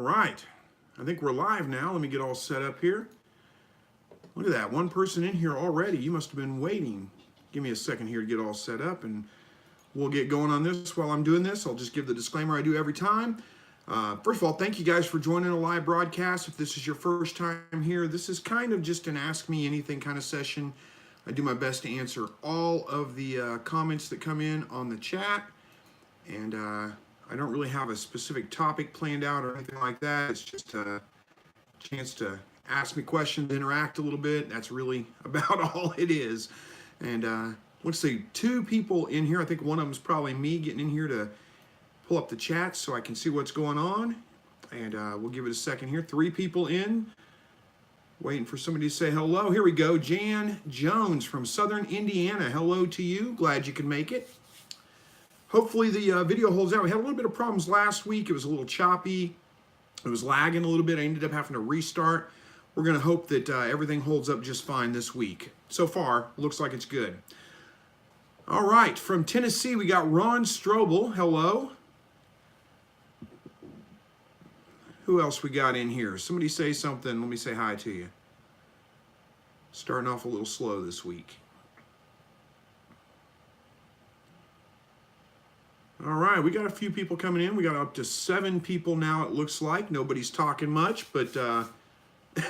right, I think we're live now. Let me get all set up here. Look at that, one person in here already. You must have been waiting. Give me a second here to get all set up and we'll get going on this. While I'm doing this, I'll just give the disclaimer I do every time. First of all, thank you guys for joining a live broadcast. If this is your first time here, this is kind of just an Ask Me Anything kind of session. I do my best to answer all of the comments that come in on the chat. And I don't really have a specific topic planned out or anything like that. It's just a chance to ask me questions, interact a little bit. That's really about all it is. And let's see, 2 people in here. I think one of them is probably me getting in here to pull up the chat so I can see what's going on. And we'll give it a second here. 3 people in. Waiting for somebody to say hello. Here we go. Jan Jones from Southern Indiana. Hello to you. Glad you can make it. Hopefully the video holds out. We had a little bit of problems last week. It was a little choppy. It was lagging a little bit. I ended up having to restart. We're going to hope that everything holds up just fine this week. So far, looks like it's good. All right, from Tennessee, we got Ron Strobel. Hello. Who else we got in here? Somebody say something. Let me say hi to you. Starting off a little slow this week. All right, we got a few people coming in. We got up to 7 people now, it looks like. Nobody's talking much, but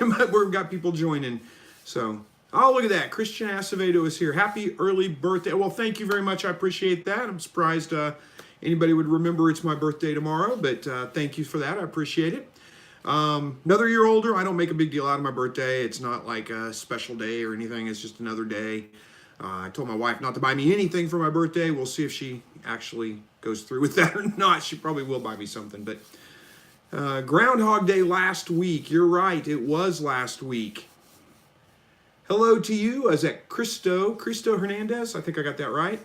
we've got people joining. So, oh, look at that. Christian Acevedo is here. Happy early birthday. Well, thank you very much. I appreciate that. I'm surprised anybody would remember it's my birthday tomorrow, but thank you for that. I appreciate it. Another year older. I don't make a big deal out of my birthday. It's not like a special day or anything. It's just another day. I told my wife not to buy me anything for my birthday. We'll see if she actually goes through with that or not. She probably will buy me something. But Groundhog Day last week. You're right. It was last week. Hello to you. Is that Cristo Hernandez? I think I got that right.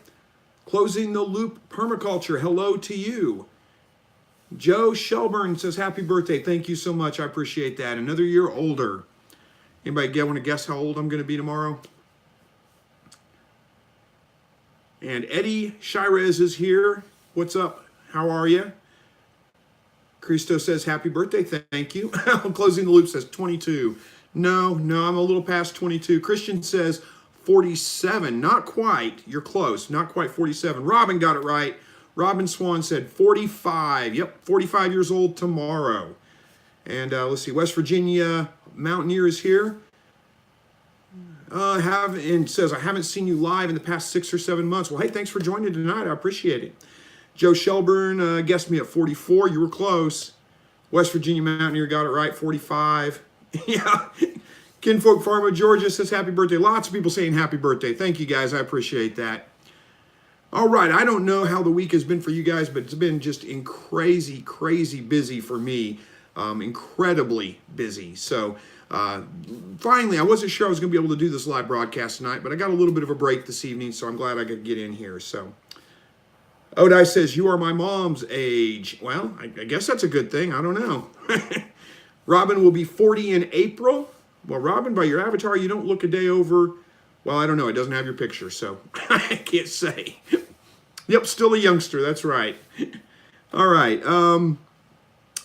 Closing the Loop Permaculture. Hello to you. Joe Shelburne says, happy birthday. Thank you so much. I appreciate that. Another year older. Anybody want to guess how old I'm going to be tomorrow? And Eddie Shirez is here. What's up? How are you? Cristo says, happy birthday. Thank you. Closing the Loop says 22. No, I'm a little past 22. Christian says 47. Not quite. You're close. Not quite 47. Robin got it right. Robin Swan said 45. Yep, 45 years old tomorrow. And let's see, West Virginia Mountaineer is here. And says, I haven't seen you live in the past 6 or 7 months. Well, hey, thanks for joining tonight. I appreciate it. Joe Shelburne guessed me at 44. You were close. West Virginia Mountaineer got it right, 45. Yeah. Kinfolk Farmer Georgia says, happy birthday. Lots of people saying happy birthday. Thank you, guys. I appreciate that. All right. I don't know how the week has been for you guys, but it's been just crazy busy for me. Incredibly busy. So, finally, I wasn't sure I was going to be able to do this live broadcast tonight, but I got a little bit of a break this evening, so I'm glad I could get in here. So, Odai says, you are my mom's age. Well, I guess that's a good thing. I don't know. Robin will be 40 in April. Well, Robin, by your avatar, you don't look a day over. Well, I don't know. It doesn't have your picture, so I can't say. Yep, still a youngster. That's right. All right.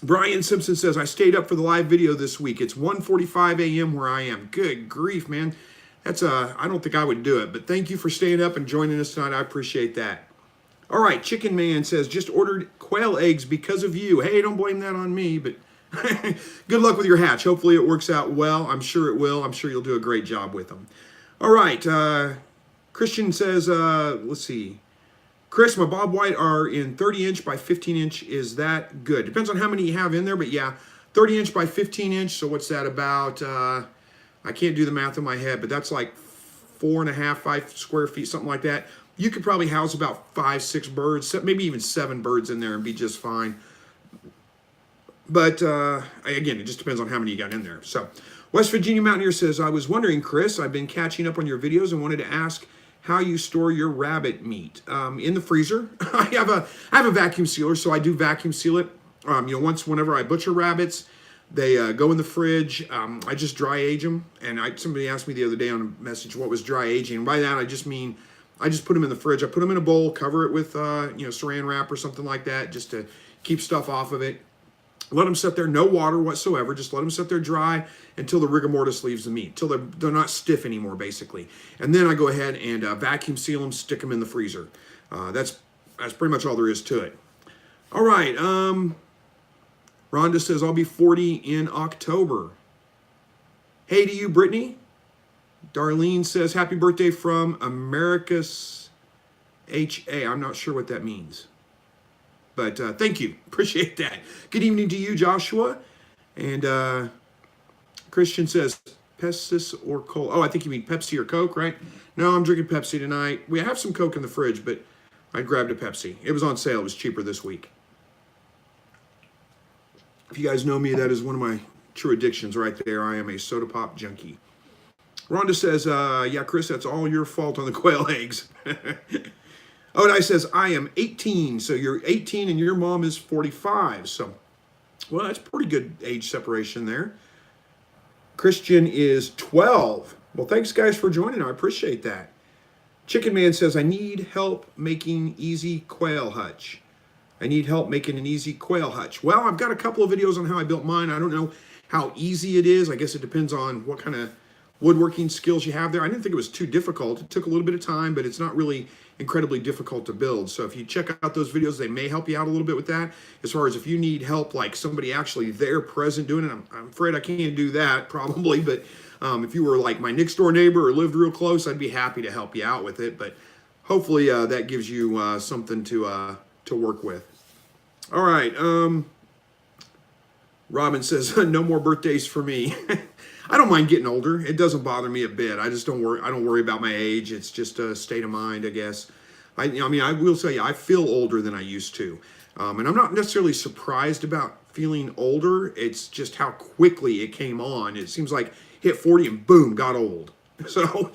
Brian Simpson says, I stayed up for the live video this week. It's 1:45 a.m. where I am. Good grief, man. That's I don't think I would do it, but thank you for staying up and joining us tonight. I appreciate that. All right, Chicken Man says, just ordered quail eggs because of you. Hey, don't blame that on me, but good luck with your hatch. Hopefully it works out well. I'm sure it will. I'm sure you'll do a great job with them. All right, Christian says, let's see. Chris, my Bob White are in 30-inch by 15-inch. Is that good? Depends on how many you have in there, but yeah, 30-inch by 15-inch. So what's that about? I can't do the math in my head, but that's like 4.5, 5 square feet, something like that. You could probably house about 5, 6 birds, maybe even 7 birds in there and be just fine. But again, it just depends on how many you got in there. So West Virginia Mountaineer says, I was wondering, Chris, I've been catching up on your videos and wanted to ask how you store your rabbit meat. In the freezer. I have a vacuum sealer, so I do vacuum seal it. Whenever I butcher rabbits, they go in the fridge. I just dry age them. And somebody asked me the other day on a message what was dry aging. And by that, I just mean I just put them in the fridge. I put them in a bowl, cover it with saran wrap or something like that, just to keep stuff off of it. Let them sit there, no water whatsoever. Just let them sit there dry until the rigor mortis leaves the meat, until they're not stiff anymore, basically. And then I go ahead and vacuum seal them, stick them in the freezer. That's pretty much all there is to it. All right. Rhonda says, I'll be 40 in October. Hey to you, Brittany. Darlene says, happy birthday from America's HA. I'm not sure what that means. But thank you. Appreciate that. Good evening to you, Joshua. And Christian says, Pestis or Cola. Oh, I think you mean Pepsi or Coke, right? No, I'm drinking Pepsi tonight. We have some Coke in the fridge, but I grabbed a Pepsi. It was on sale. It was cheaper this week. If you guys know me, that is one of my true addictions right there. I am a soda pop junkie. Rhonda says, yeah, Chris, that's all your fault on the quail eggs. Odai says, I am 18. So you're 18 and your mom is 45. So, well, that's pretty good age separation there. Christian is 12. Well, thanks, guys, for joining. I appreciate that. Chicken Man says, I need help making easy quail hutch. I need help making an easy quail hutch. Well, I've got a couple of videos on how I built mine. I don't know how easy it is. I guess it depends on what kind of woodworking skills you have there. I didn't think it was too difficult. It took a little bit of time, but it's not really incredibly difficult to build. So if you check out those videos, they may help you out a little bit with that. As far as if you need help, like somebody actually there present doing it, I'm afraid I can't do that probably. But if you were like my next door neighbor or lived real close, I'd be happy to help you out with it. But hopefully that gives you something to work with. All right. Robin says, no more birthdays for me. I don't mind getting older. It doesn't bother me a bit. I just don't worry. I don't worry about my age. It's just a state of mind, I guess. I mean, I will tell you, I feel older than I used to. And I'm not necessarily surprised about feeling older. It's just how quickly it came on. It seems like hit 40 and boom, got old. So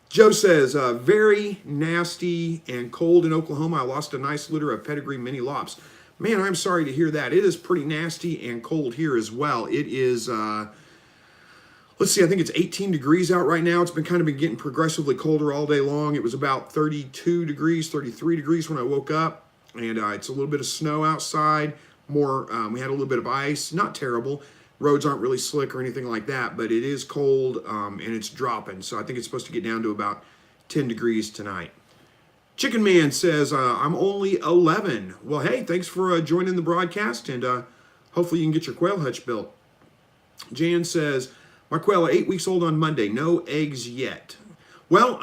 Joe says, very nasty and cold in Oklahoma. I lost a nice litter of pedigree mini lops. Man, I'm sorry to hear that. It is pretty nasty and cold here as well. It is, let's see, I think it's 18 degrees out right now. It's been getting progressively colder all day long. It was about 32 degrees, 33 degrees when I woke up. And it's a little bit of snow outside. We had a little bit of ice. Not terrible. Roads aren't really slick or anything like that, but it is cold and it's dropping. So I think it's supposed to get down to about 10 degrees tonight. Chicken Man says, I'm only 11. Well, hey, thanks for joining the broadcast, and hopefully you can get your quail hutch built. Jan says, my quail are 8 weeks old on Monday. No eggs yet. Well,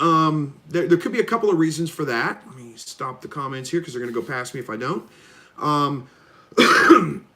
there could be a couple of reasons for that. Let me stop the comments here because they're going to go past me if I don't.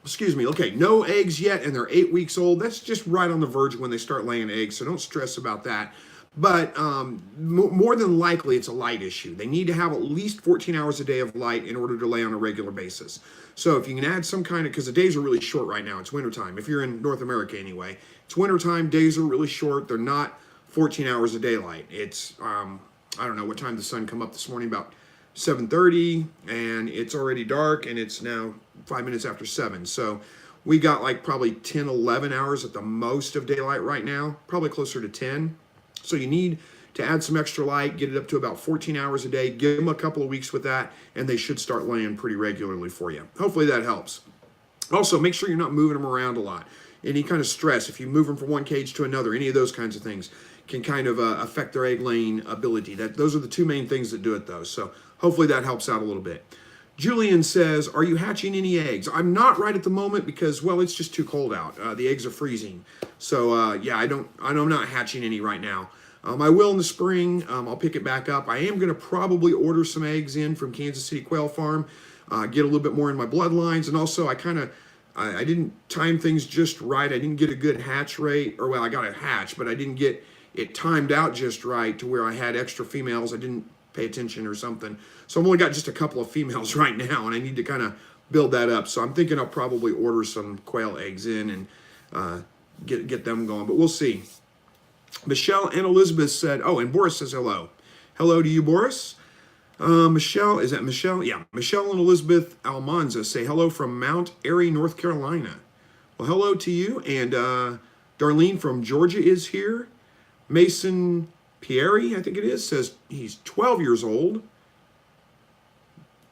Excuse me. Okay, no eggs yet, and they're 8 weeks old. That's just right on the verge of when they start laying eggs, so don't stress about that. But more than likely, it's a light issue. They need to have at least 14 hours a day of light in order to lay on a regular basis. So if you can add some kind of, because the days are really short right now. It's wintertime. If you're in North America anyway, it's wintertime. Days are really short. They're not 14 hours of daylight. It's, I don't know what time the sun come up this morning, about 7:30, and it's already dark, and it's now 5 minutes after 7. So we got like probably 10, 11 hours at the most of daylight right now, probably closer to 10. So you need to add some extra light, get it up to about 14 hours a day, give them a couple of weeks with that, and they should start laying pretty regularly for you. Hopefully that helps. Also, make sure you're not moving them around a lot. Any kind of stress, if you move them from one cage to another, any of those kinds of things can kind of affect their egg laying ability. Those are the two main things that do it, though. So hopefully that helps out a little bit. Julian says, are you hatching any eggs? I'm not right at the moment because, well, it's just too cold out. The eggs are freezing. So, yeah, I'm not hatching any right now. I will in the spring. I'll pick it back up. I am going to probably order some eggs in from Kansas City Quail Farm, get a little bit more in my bloodlines. And also, I didn't time things just right. I didn't get a good hatch rate. Or, well, I got a hatch, but I didn't get it timed out just right to where I had extra females. I didn't pay attention or something. So I've only got just a couple of females right now, and I need to kind of build that up. So I'm thinking I'll probably order some quail eggs in and get them going. But we'll see. Michelle and Elizabeth said, oh, and Boris says hello. Hello to you, Boris. Michelle, is that Michelle? Yeah, Michelle and Elizabeth Almanza say hello from Mount Airy, North Carolina. Well, hello to you. And Darlene from Georgia is here. Mason Pieri, I think it is, says he's 12 years old.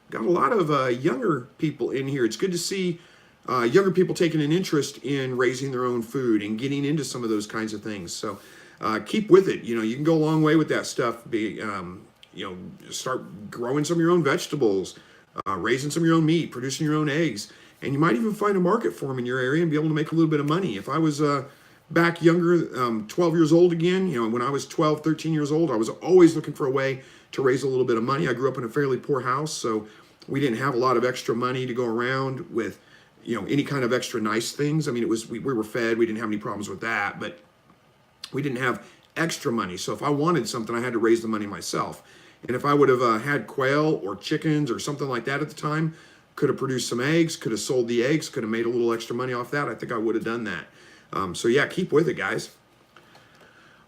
Got a lot of younger people in here. It's good to see younger people taking an interest in raising their own food and getting into some of those kinds of things. So keep with it. You can go a long way with that stuff. Start growing some of your own vegetables, raising some of your own meat, producing your own eggs, and you might even find a market for them in your area and be able to make a little bit of money. If I was back younger, 12 years old again, when I was 12, 13 years old, I was always looking for a way to raise a little bit of money. I grew up in a fairly poor house, so we didn't have a lot of extra money to go around with, any kind of extra nice things. I mean, we were fed, we didn't have any problems with that, but we didn't have extra money. So if I wanted something, I had to raise the money myself. And if I would have had quail or chickens or something like that at the time, could have produced some eggs, could have sold the eggs, could have made a little extra money off that, I think I would have done that. So yeah, keep with it, guys.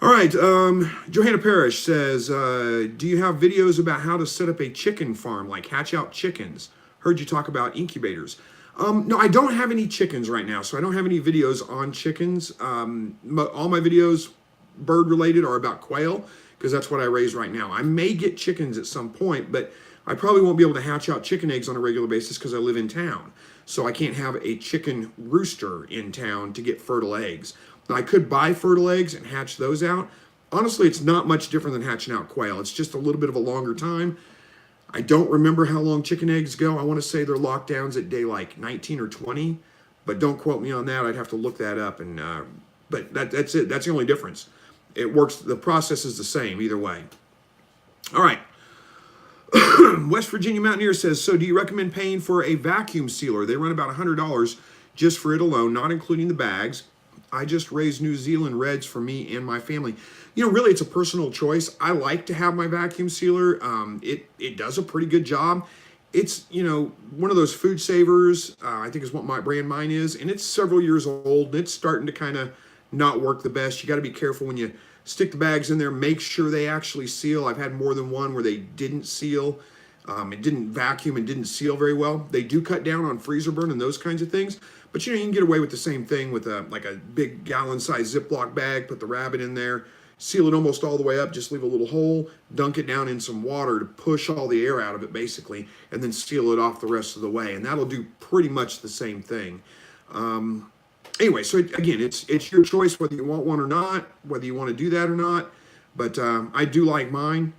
All right, Johanna Parrish says, do you have videos about how to set up a chicken farm, like hatch out chickens? Heard you talk about incubators. No, I don't have any chickens right now, so I don't have any videos on chickens. All my videos, bird related, are about quail, because that's what I raise right now. I may get chickens at some point, but I probably won't be able to hatch out chicken eggs on a regular basis because I live in town. So I can't have a chicken rooster in town to get fertile eggs. Now, I could buy fertile eggs and hatch those out. Honestly, it's not much different than hatching out quail. It's just a little bit of a longer time. I don't remember how long chicken eggs go. I want to say they're lockdowns at day like 19 or 20, but don't quote me on that. I'd have to look that up. But that's it. That's the only difference. It works. The process is the same either way. All right. West Virginia Mountaineer says, so do you recommend paying for a vacuum sealer? They run about $100 just for it alone, not including the bags. I just raised New Zealand Reds for me and my family. Really, it's a personal choice. I like to have my vacuum sealer. It does a pretty good job. It's, one of those food savers, I think is what my brand mine is, and it's several years old, and it's starting to kind of not work the best. You got to be careful when you stick the bags in there. Make sure they actually seal. I've had more than one where they didn't seal. It didn't vacuum and didn't seal very well. They do cut down on freezer burn and those kinds of things. But you can get away with the same thing with a big gallon-sized Ziploc bag. Put the rabbit in there, seal it almost all the way up. Just leave a little hole, dunk it down in some water to push all the air out of it, basically, and then seal it off the rest of the way. And that'll do pretty much the same thing. Anyway, so again, it's your choice whether you want one or not, whether you want to do that or not. But I do like mine.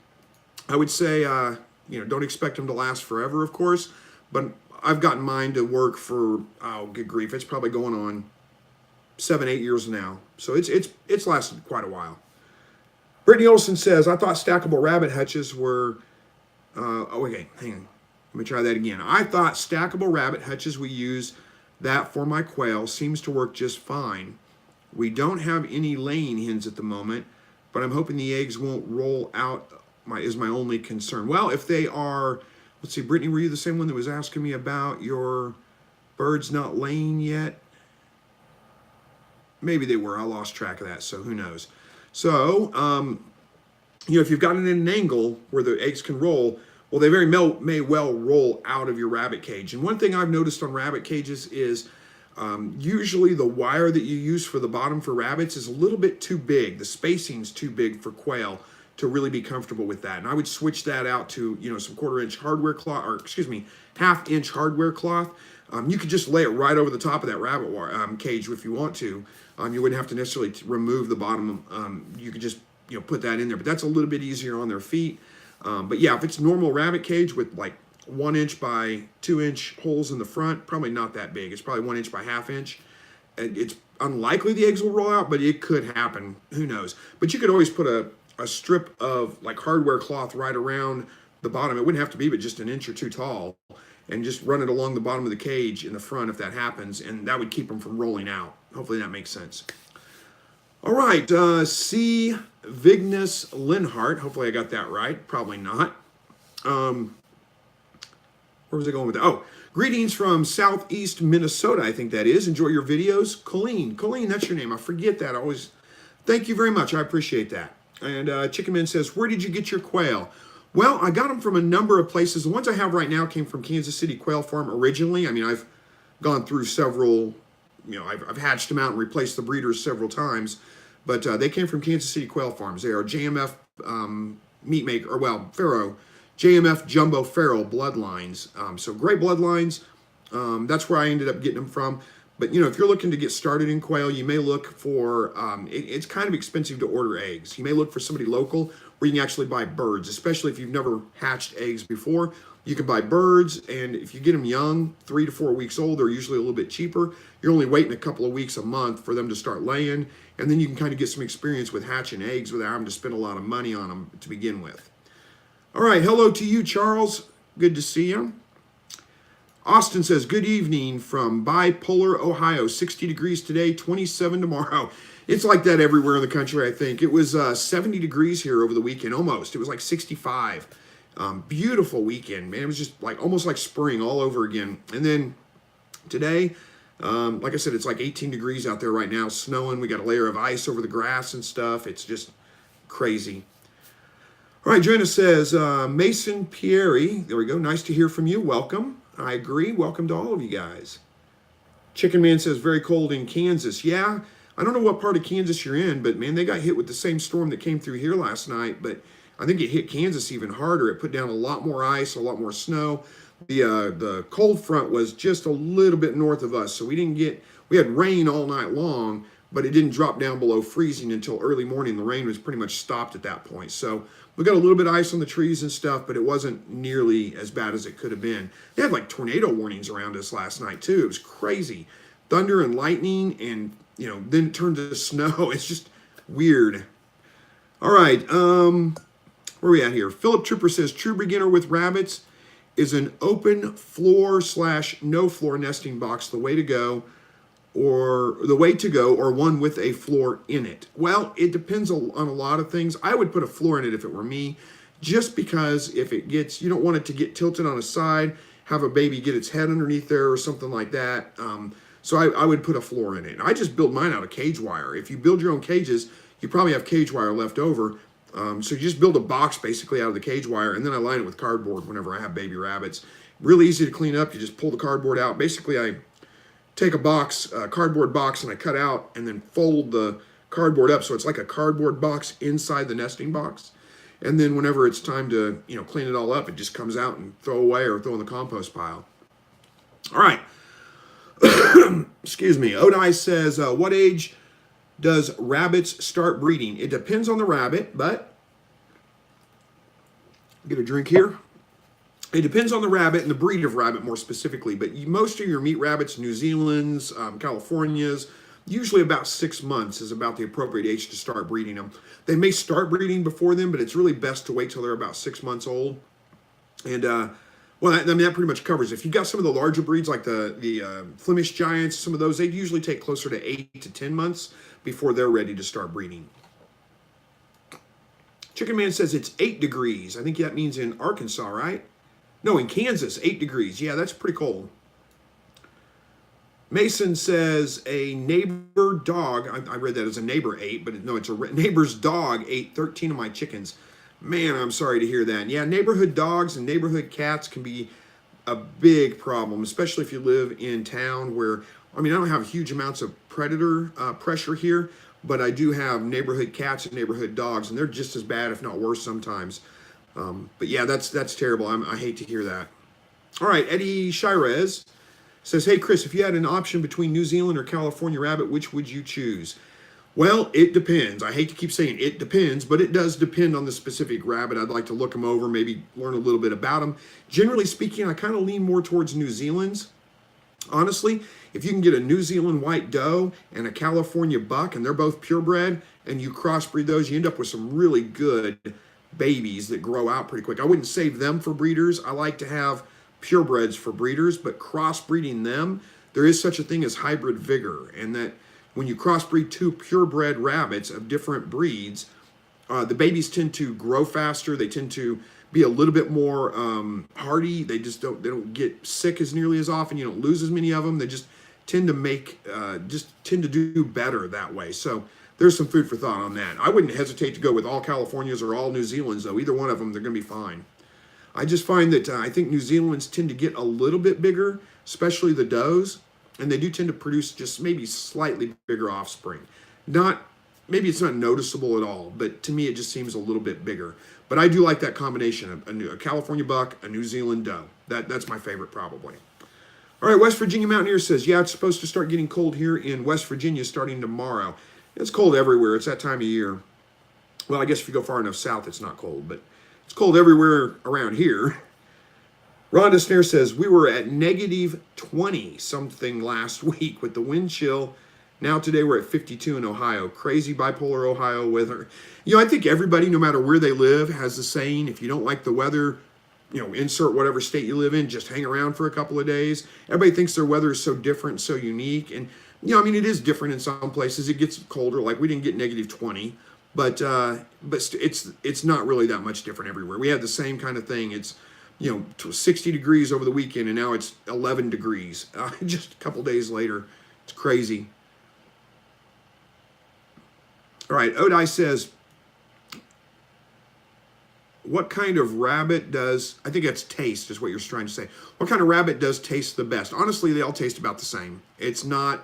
I would say, don't expect them to last forever, of course. But I've gotten mine to work for, good grief, it's probably going on 7-8 years now. So it's lasted quite a while. Brittany Olson says, I thought stackable rabbit hutches were, okay, hang on. Let me try that again. I thought stackable rabbit hutches we use that for my quail seems to work just fine. We don't have any laying hens at the moment, but I'm hoping the eggs won't roll out is my only concern. Well, if they are, let's see, Brittany, were you the same one that was asking me about your birds not laying yet? Maybe they were. I lost track of that, so who knows. So, if you've got it in an angle where the eggs can roll, well, they may well roll out of your rabbit cage. And one thing I've noticed on rabbit cages is usually the wire that you use for the bottom for rabbits is a little bit too big. The spacing's too big for quail to really be comfortable with that. And I would switch that out to, some 1/4-inch hardware cloth, or 1/2-inch hardware cloth. You could just lay it right over the top of that rabbit wire, cage if you want to. You wouldn't have to necessarily remove the bottom. You could just, put that in there. But that's a little bit easier on their feet. But yeah, if it's normal rabbit cage with like 1-inch by 2-inch holes in the front, probably not that big. It's probably 1-inch by 1/2 inch. It's unlikely the eggs will roll out, but it could happen. Who knows? But you could always put a strip of like hardware cloth right around the bottom. It wouldn't have to be but just 1 inch or 2 tall, and just run it along the bottom of the cage in the front if that happens, and that would keep them from rolling out. Hopefully that makes sense. All right, C. Vignus Linhart. Hopefully I got that right. Probably not. Where was I going with that? Oh, greetings from Southeast Minnesota, I think that is. Enjoy your videos. Colleen, that's your name. I forget that. Thank you very much. I appreciate that. And Chicken Man says, where did you get your quail? Well, I got them from a number of places. The ones I have right now came from Kansas City Quail Farm originally. I mean, I've gone through several, I've hatched them out and replaced the breeders several times. But they came from Kansas City Quail Farms. They are JMF meat maker, Pharaoh, JMF Jumbo Feral bloodlines. So great bloodlines. That's where I ended up getting them from. But if you're looking to get started in quail, you may look for, it's kind of expensive to order eggs. You may look for somebody local where you can actually buy birds, especially if you've never hatched eggs before. You can buy birds, and if you get them young, 3 to 4 weeks old, they're usually a little bit cheaper. You're only waiting a couple of weeks a month for them to start laying, and then you can kind of get some experience with hatching eggs without having to spend a lot of money on them to begin with. All right, hello to you, Charles. Good to see you. Austin says, good evening from bipolar, Ohio. 60 degrees today, 27 tomorrow. It's like that everywhere in the country, I think. It was 70 degrees here over the weekend, almost. It was like 65. Beautiful weekend, man. It was just like almost like spring all over again. And then today, like I said, it's like 18 degrees out there right now, snowing. We got a layer of ice over the grass and stuff. It's just crazy. All right, Joanna says, Mason Pieri, there we go. Nice to hear from you. Welcome. I agree. Welcome to all of you guys. Chicken Man says, very cold in Kansas. Yeah, I don't know what part of Kansas you're in, but man, they got hit with the same storm that came through here last night, but I think it hit Kansas even harder. It put down a lot more ice, a lot more snow. The cold front was just a little bit north of us, so we had rain all night long, but it didn't drop down below freezing until early morning. The rain was pretty much stopped at that point. So we got a little bit of ice on the trees and stuff, but it wasn't nearly as bad as it could have been. They had like tornado warnings around us last night too. It was crazy. Thunder and lightning, and then it turned to snow. It's just weird. All right, where are we at here? Philip Trooper says, true beginner with rabbits is an open floor / no floor nesting box the way to go, or one with a floor in it? Well, it depends on a lot of things. I would put a floor in it if it were me, just because if it gets, you don't want it to get tilted on a side, have a baby get its head underneath there or something like that. So I would put a floor in it. I just build mine out of cage wire. If you build your own cages, you probably have cage wire left over. So you just build a box basically out of the cage wire, and then I line it with cardboard whenever I have baby rabbits. Really easy to clean up. You just pull the cardboard out. Basically, I take a cardboard box, and I cut out and then fold the cardboard up so it's like a cardboard box inside the nesting box. And then whenever it's time to clean it all up, it just comes out and throw away or throw in the compost pile. All right. Excuse me. Odai says, what age does rabbits start breeding? It depends on the rabbit, but get a drink here. It depends on the rabbit and the breed of rabbit more specifically, but most of your meat rabbits, New Zealand's, California's, usually about 6 months is about the appropriate age to start breeding them. They may start breeding before then, but it's really best to wait till they're about 6 months old. And that pretty much covers. If you've got some of the larger breeds like the Flemish Giants, some of those, they usually take closer to 8 to 10 months before they're ready to start breeding. Chicken Man says it's 8 degrees. I think that means in Arkansas, right? No, in Kansas, 8 degrees. Yeah, that's pretty cold. Mason says a neighbor dog, I read that as a neighbor ate, but no, it's a neighbor's dog ate 13 of my chickens. Man, I'm sorry to hear that. Yeah, neighborhood dogs and neighborhood cats can be a big problem, especially if you live in town where, I don't have huge amounts of predator pressure here, but I do have neighborhood cats and neighborhood dogs, and they're just as bad, if not worse sometimes. But yeah, that's terrible. I hate to hear that. All right, Eddie Shirez says, hey, Chris, if you had an option between New Zealand or California rabbit, which would you choose? Well, it depends. I hate to keep saying it depends, but it does depend on the specific rabbit. I'd like to look them over, maybe learn a little bit about them. Generally speaking, I kind of lean more towards New Zealand's. Honestly, if you can get a New Zealand white doe and a California buck, and they're both purebred, and you crossbreed those, you end up with some really good babies that grow out pretty quick. I wouldn't save them for breeders. I like to have purebreds for breeders, but crossbreeding them, there is such a thing as hybrid vigor, and that when you crossbreed 2 purebred rabbits of different breeds, the babies tend to grow faster. They tend to be a little bit more hardy. They don't get sick as nearly as often. You don't lose as many of them. They just tend to do better that way. So there's some food for thought on that. I wouldn't hesitate to go with all Californias or all New Zealands, though. Either one of them, they're going to be fine. I just find that I think New Zealand's tend to get a little bit bigger, especially the does, and they do tend to produce just maybe slightly bigger offspring. Maybe it's not noticeable at all, but to me it just seems a little bit bigger. But I do like that combination of a California buck, a New Zealand doe. That's my favorite probably. All right, West Virginia Mountaineer says, yeah, it's supposed to start getting cold here in West Virginia starting tomorrow. It's cold everywhere. It's that time of year. Well, I guess if you go far enough south, it's not cold, but it's cold everywhere around here. Rhonda Snare says, we were at negative 20 something last week with the wind chill. Now today we're at 52 in Ohio. Crazy bipolar Ohio weather. You know, I think everybody, no matter where they live, has the saying, if you don't like the weather, you know, insert whatever state you live in, just hang around for a couple of days. Everybody thinks their weather is so different, so unique. And, you know, I mean, it is different in some places. It gets colder, like we didn't get negative 20. But it's not really that much different everywhere. We had the same kind of thing. It's, you know, 60 degrees over the weekend, and now it's 11 degrees just a couple days later. It's crazy. All right, Odai says, what kind of rabbit does, I think that's taste is what you're trying to say. What kind of rabbit does taste the best? Honestly, they all taste about the same. It's not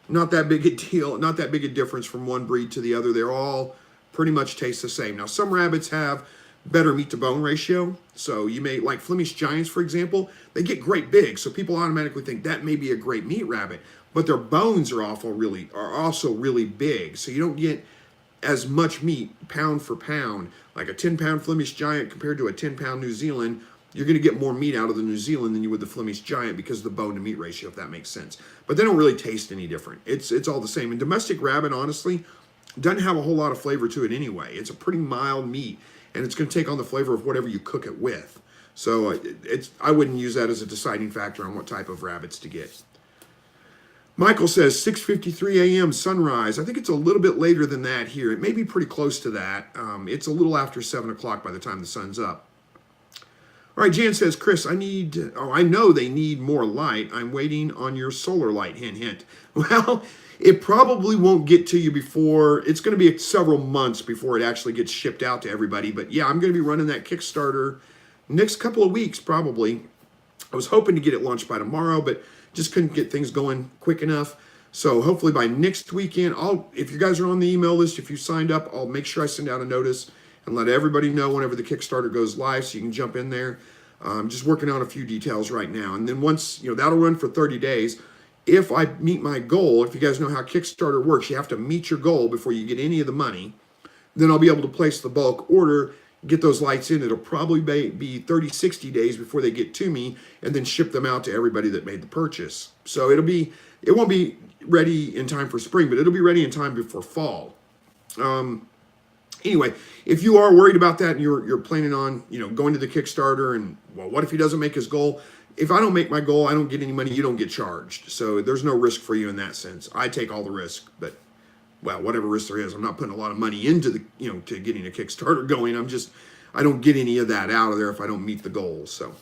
that big a deal, not that big a difference from one breed to the other. They're all pretty much taste the same. Now, some rabbits have better meat to bone ratio. So you may, like Flemish Giants, for example, they get great big. So people automatically think that may be a great meat rabbit, but their bones are also really big. So you don't get as much meat pound for pound. Like a 10-pound Flemish Giant compared to a 10-pound New Zealand, you're going to get more meat out of the New Zealand than you would the Flemish Giant because of the bone to meat ratio, if that makes sense. But they don't really taste any different. It's all the same. And domestic rabbit, honestly, doesn't have a whole lot of flavor to it anyway. It's a pretty mild meat, and it's going to take on the flavor of whatever you cook it with. So I wouldn't use that as a deciding factor on what type of rabbits to get. Michael says 6:53 a.m. sunrise. I think it's a little bit later than that here. It may be pretty close to that. It's a little after 7 o'clock by the time the sun's up. All right, Jan says, Chris, I know they need more light. I'm waiting on your solar light, hint, hint. Well, it probably won't get to you before, it's going to be several months before it actually gets shipped out to everybody. But yeah, I'm going to be running that Kickstarter next couple of weeks, probably. I was hoping to get it launched by tomorrow, but just couldn't get things going quick enough. So hopefully by next weekend, if you guys are on the email list, if you signed up, I'll make sure I send out a notice and let everybody know whenever the Kickstarter goes live so you can jump in there. I'm just working on a few details right now. And then once, that'll run for 30 days. If I meet my goal, if you guys know how Kickstarter works, you have to meet your goal before you get any of the money. Then I'll be able to place the bulk order, get those lights in. It'll probably be 30, 60 days before they get to me, and then ship them out to everybody that made the purchase. So it won't be ready in time for spring, but it'll be ready in time before fall. Anyway, if you are worried about that and you're planning on, going to the Kickstarter and, well, what if he doesn't make his goal? If I don't make my goal, I don't get any money, you don't get charged. So there's no risk for you in that sense. I take all the risk, but, well, whatever risk there is, I'm not putting a lot of money into to getting a Kickstarter going. I don't get any of that out of there if I don't meet the goals. So.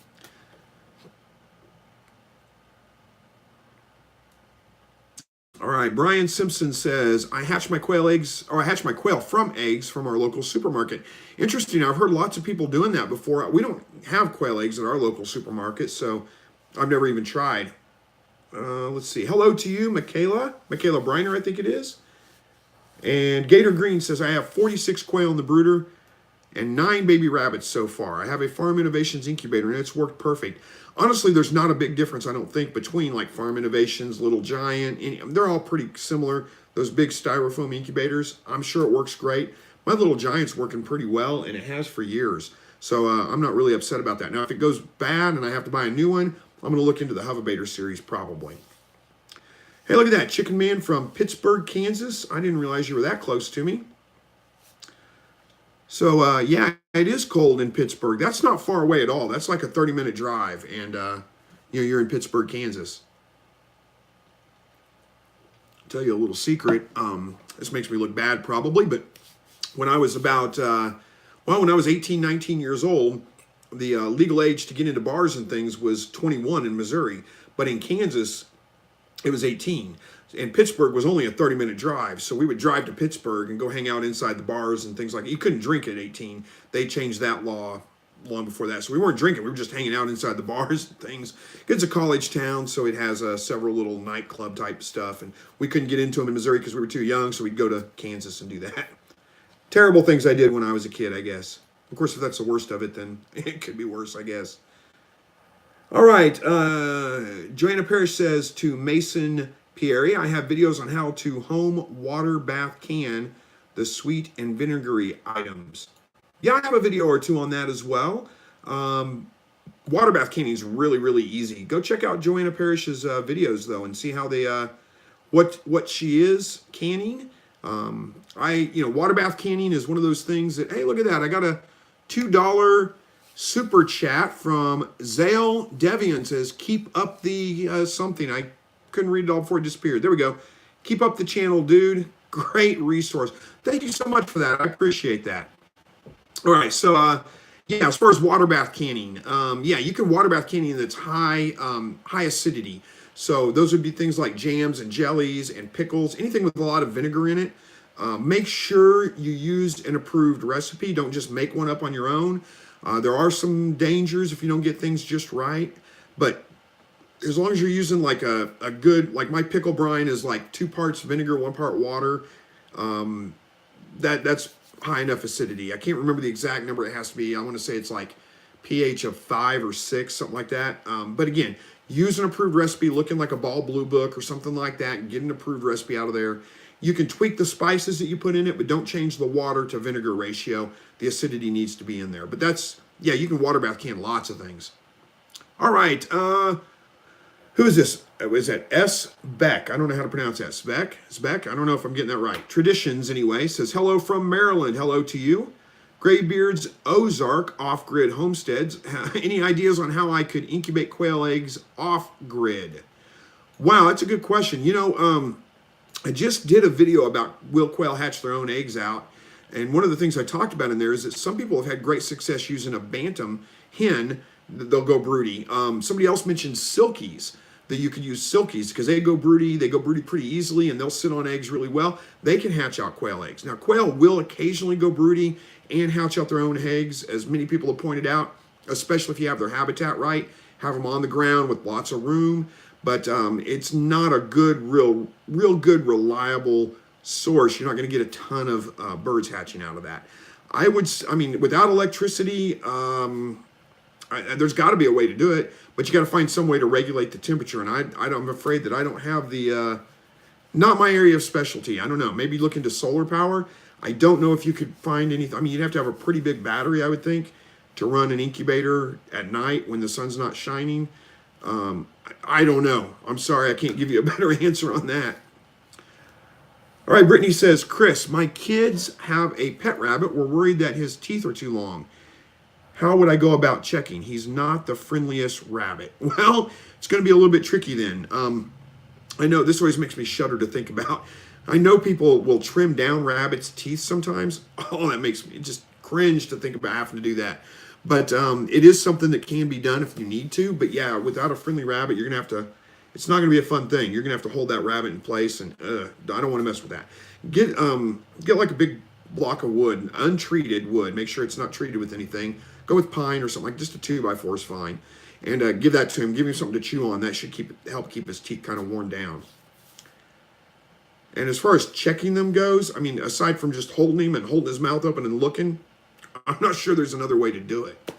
All right, Brian Simpson says, I hatch my quail from eggs from our local supermarket. Interesting, I've heard lots of people doing that before. We don't have quail eggs at our local supermarket, so I've never even tried. Let's see, hello to you, Michaela Briner, I think it is. And Gator Green says, I have 46 quail in the brooder and 9 baby rabbits so far. I have a Farm Innovations incubator, and it's worked perfect. Honestly, there's not a big difference, I don't think, between like Farm Innovations, Little Giant. They're all pretty similar, those big styrofoam incubators. I'm sure it works great. My Little Giant's working pretty well, and it has for years. So I'm not really upset about that. Now, if it goes bad and I have to buy a new one, I'm going to look into the Hovabator series probably. Hey, look at that. Chicken Man from Pittsburgh, Kansas. I didn't realize you were that close to me. So, yeah, it is cold in Pittsburgh. That's not far away at all. That's like a 30-minute drive, and, you're in Pittsburgh, Kansas. I'll tell you a little secret. This makes me look bad probably, but when I was when I was 18, 19 years old, the legal age to get into bars and things was 21 in Missouri, but in Kansas, it was 18. And Pittsburgh was only a 30-minute drive, so we would drive to Pittsburgh and go hang out inside the bars and things like that. You couldn't drink at 18. They changed that law long before that. So we weren't drinking. We were just hanging out inside the bars and things. It's a college town, so it has several little nightclub type stuff. And we couldn't get into them in Missouri because we were too young, so we'd go to Kansas and do that. Terrible things I did when I was a kid, I guess. Of course, if that's the worst of it, then it could be worse, I guess. All right. Joanna Parrish says to Mason Pierre, I have videos on how to home water bath can the sweet and vinegary items. Yeah, I have a video or two on that as well. Water bath canning is really, really easy. Go check out Joanna Parrish's videos though, and see how they what she is canning. Water bath canning is one of those things that, hey, look at that. I got a $2 super chat from Zale Devian. Says, keep up the something. I couldn't read it all before it disappeared. There we go. Keep up the channel, dude. Great resource. Thank you so much for that. I appreciate that. All right, so yeah, as far as water bath canning, yeah, you can water bath canning that's high acidity. So those would be things like jams and jellies and pickles, anything with a lot of vinegar in it. Make sure you used an approved recipe. Don't just make one up on your own. There are some dangers if you don't get things just right, but as long as you're using like a good, like my pickle brine is like 2 parts vinegar, 1 part water, that's high enough acidity. I can't remember the exact number it has to be. I want to say it's like pH of 5 or 6, something like that. But again, use an approved recipe, looking like a Ball Blue Book or something like that, and get an approved recipe out of there. You can tweak the spices that you put in it, but don't change the water to vinegar ratio. The acidity needs to be in there. But that's, yeah, you can water bath can lots of things. All right, who is this? Is that S. Beck? I don't know how to pronounce that. Speck? Speck? I don't know if I'm getting that right. Traditions, anyway, says, hello from Maryland. Hello to you. Graybeard's Ozark off-grid homesteads. Any ideas on how I could incubate quail eggs off-grid? Wow, that's a good question. You know, I just did a video about will quail hatch their own eggs out. And one of the things I talked about in there is that some people have had great success using a bantam hen. They'll go broody. Somebody else mentioned silkies, that you could use silkies because they go broody pretty easily, and they'll sit on eggs really well. They can hatch out quail eggs. Now, quail will occasionally go broody and hatch out their own eggs, as many people have pointed out, especially if you have their habitat right, have them on the ground with lots of room. But it's not a good, real good, reliable source. You're not going to get a ton of birds hatching out of that. I mean, without electricity, there's got to be a way to do it, but you got to find some way to regulate the temperature. And I'm afraid that I don't have the, not my area of specialty. I don't know. Maybe look into solar power. I don't know if you could find anything. I mean, you'd have to have a pretty big battery, I would think, to run an incubator at night when the sun's not shining. I don't know. I'm sorry, I can't give you a better answer on that. All right, Brittany says, Chris, my kids have a pet rabbit. We're worried that his teeth are too long. How would I go about checking? He's not the friendliest rabbit. Well, it's going to be a little bit tricky then. I know this always makes me shudder to think about. I know people will trim down rabbits' teeth sometimes. Oh, that makes me just cringe to think about having to do that. But it is something that can be done if you need to. But yeah, without a friendly rabbit, you're going to have to, it's not going to be a fun thing. You're going to have to hold that rabbit in place, and I don't want to mess with that. Get like a big block of wood, untreated wood. Make sure it's not treated with anything. Go with pine or something, like just a 2x4 is fine. And give that to him. Give him something to chew on. That should help keep his teeth kind of worn down. And as far as checking them goes, I mean, aside from just holding him and holding his mouth open and looking, I'm not sure there's another way to do it.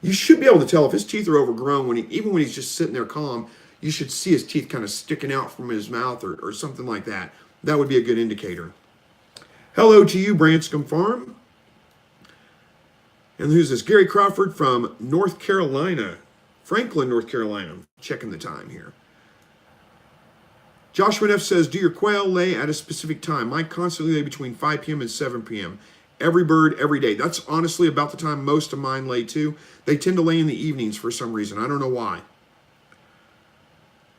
You should be able to tell if his teeth are overgrown, even when he's just sitting there calm. You should see his teeth kind of sticking out from his mouth or something like that. That would be a good indicator. Hello to you, Branscombe Farm. And who's this? Gary Crawford from North Carolina. Franklin, North Carolina. I'm checking the time here. Joshua F. says, do your quail lay at a specific time? Mine constantly lay between 5 p.m. and 7 p.m. Every bird, every day. That's honestly about the time most of mine lay too. They tend to lay in the evenings for some reason. I don't know why.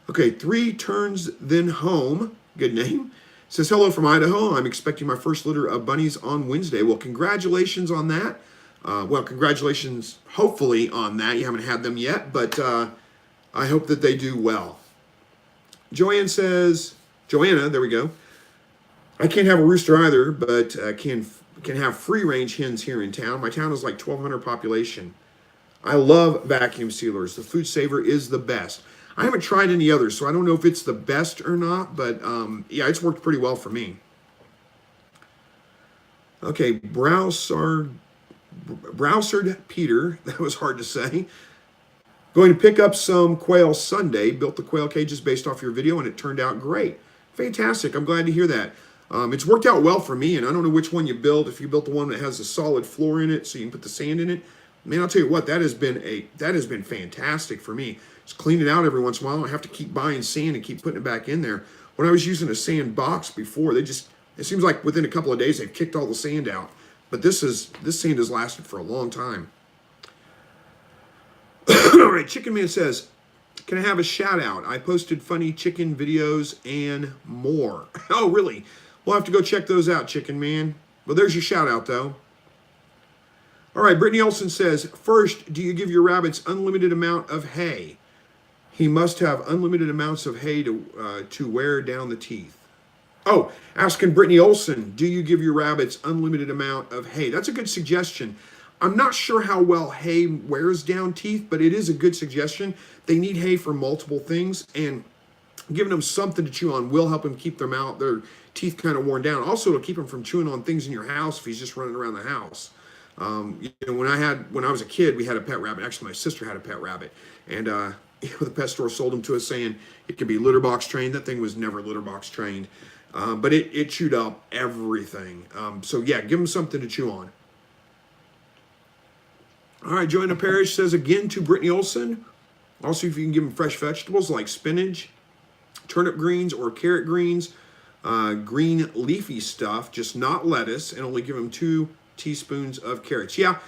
Okay, 3 turns then home. Good name. Says, hello from Idaho. I'm expecting my first litter of bunnies on Wednesday. Well, congratulations on that. Well, congratulations, hopefully, on that. You haven't had them yet, but I hope that they do well. Joanna, there we go. I can't have a rooster either, but can have free-range hens here in town. My town is like 1,200 population. I love vacuum sealers. The Food Saver is the best. I haven't tried any others, so I don't know if it's the best or not, but yeah, it's worked pretty well for me. Okay, Browsard Peter, that was hard to say. Going to pick up some quail Sunday. Built the quail cages based off your video, and it turned out great. Fantastic. I'm glad to hear that. It's worked out well for me, and I don't know which one you built. If you built the one that has a solid floor in it, so you can put the sand in it, man, I'll tell you what, that has been fantastic for me. Just clean it out every once in a while. I don't have to keep buying sand and keep putting it back in there. When I was using a sand box before, it seems like within a couple of days they've kicked all the sand out. But this sand has lasted for a long time. All right, Chicken Man says, can I have a shout out? I posted funny chicken videos and more. Oh, really? We'll have to go check those out, Chicken Man. Well, there's your shout out, though. All right, Brittany Olson says, first, do you give your rabbits unlimited amount of hay? He must have unlimited amounts of hay to wear down the teeth. Oh, asking Brittany Olson, do you give your rabbits unlimited amount of hay? That's a good suggestion. I'm not sure how well hay wears down teeth, but it is a good suggestion. They need hay for multiple things, and giving them something to chew on will help them keep their teeth kind of worn down. Also, it'll keep them from chewing on things in your house if he's just running around the house. When I was a kid, we had a pet rabbit. Actually, my sister had a pet rabbit, and the pet store sold them to us saying it could be litter box trained. That thing was never litter box trained, but it chewed up everything. So yeah, give them something to chew on. All right, Joanna Parrish says again to Brittany Olson, also if you can give them fresh vegetables like spinach, turnip greens, or carrot greens, green leafy stuff, just not lettuce, and only give them 2 teaspoons of carrots. Yeah,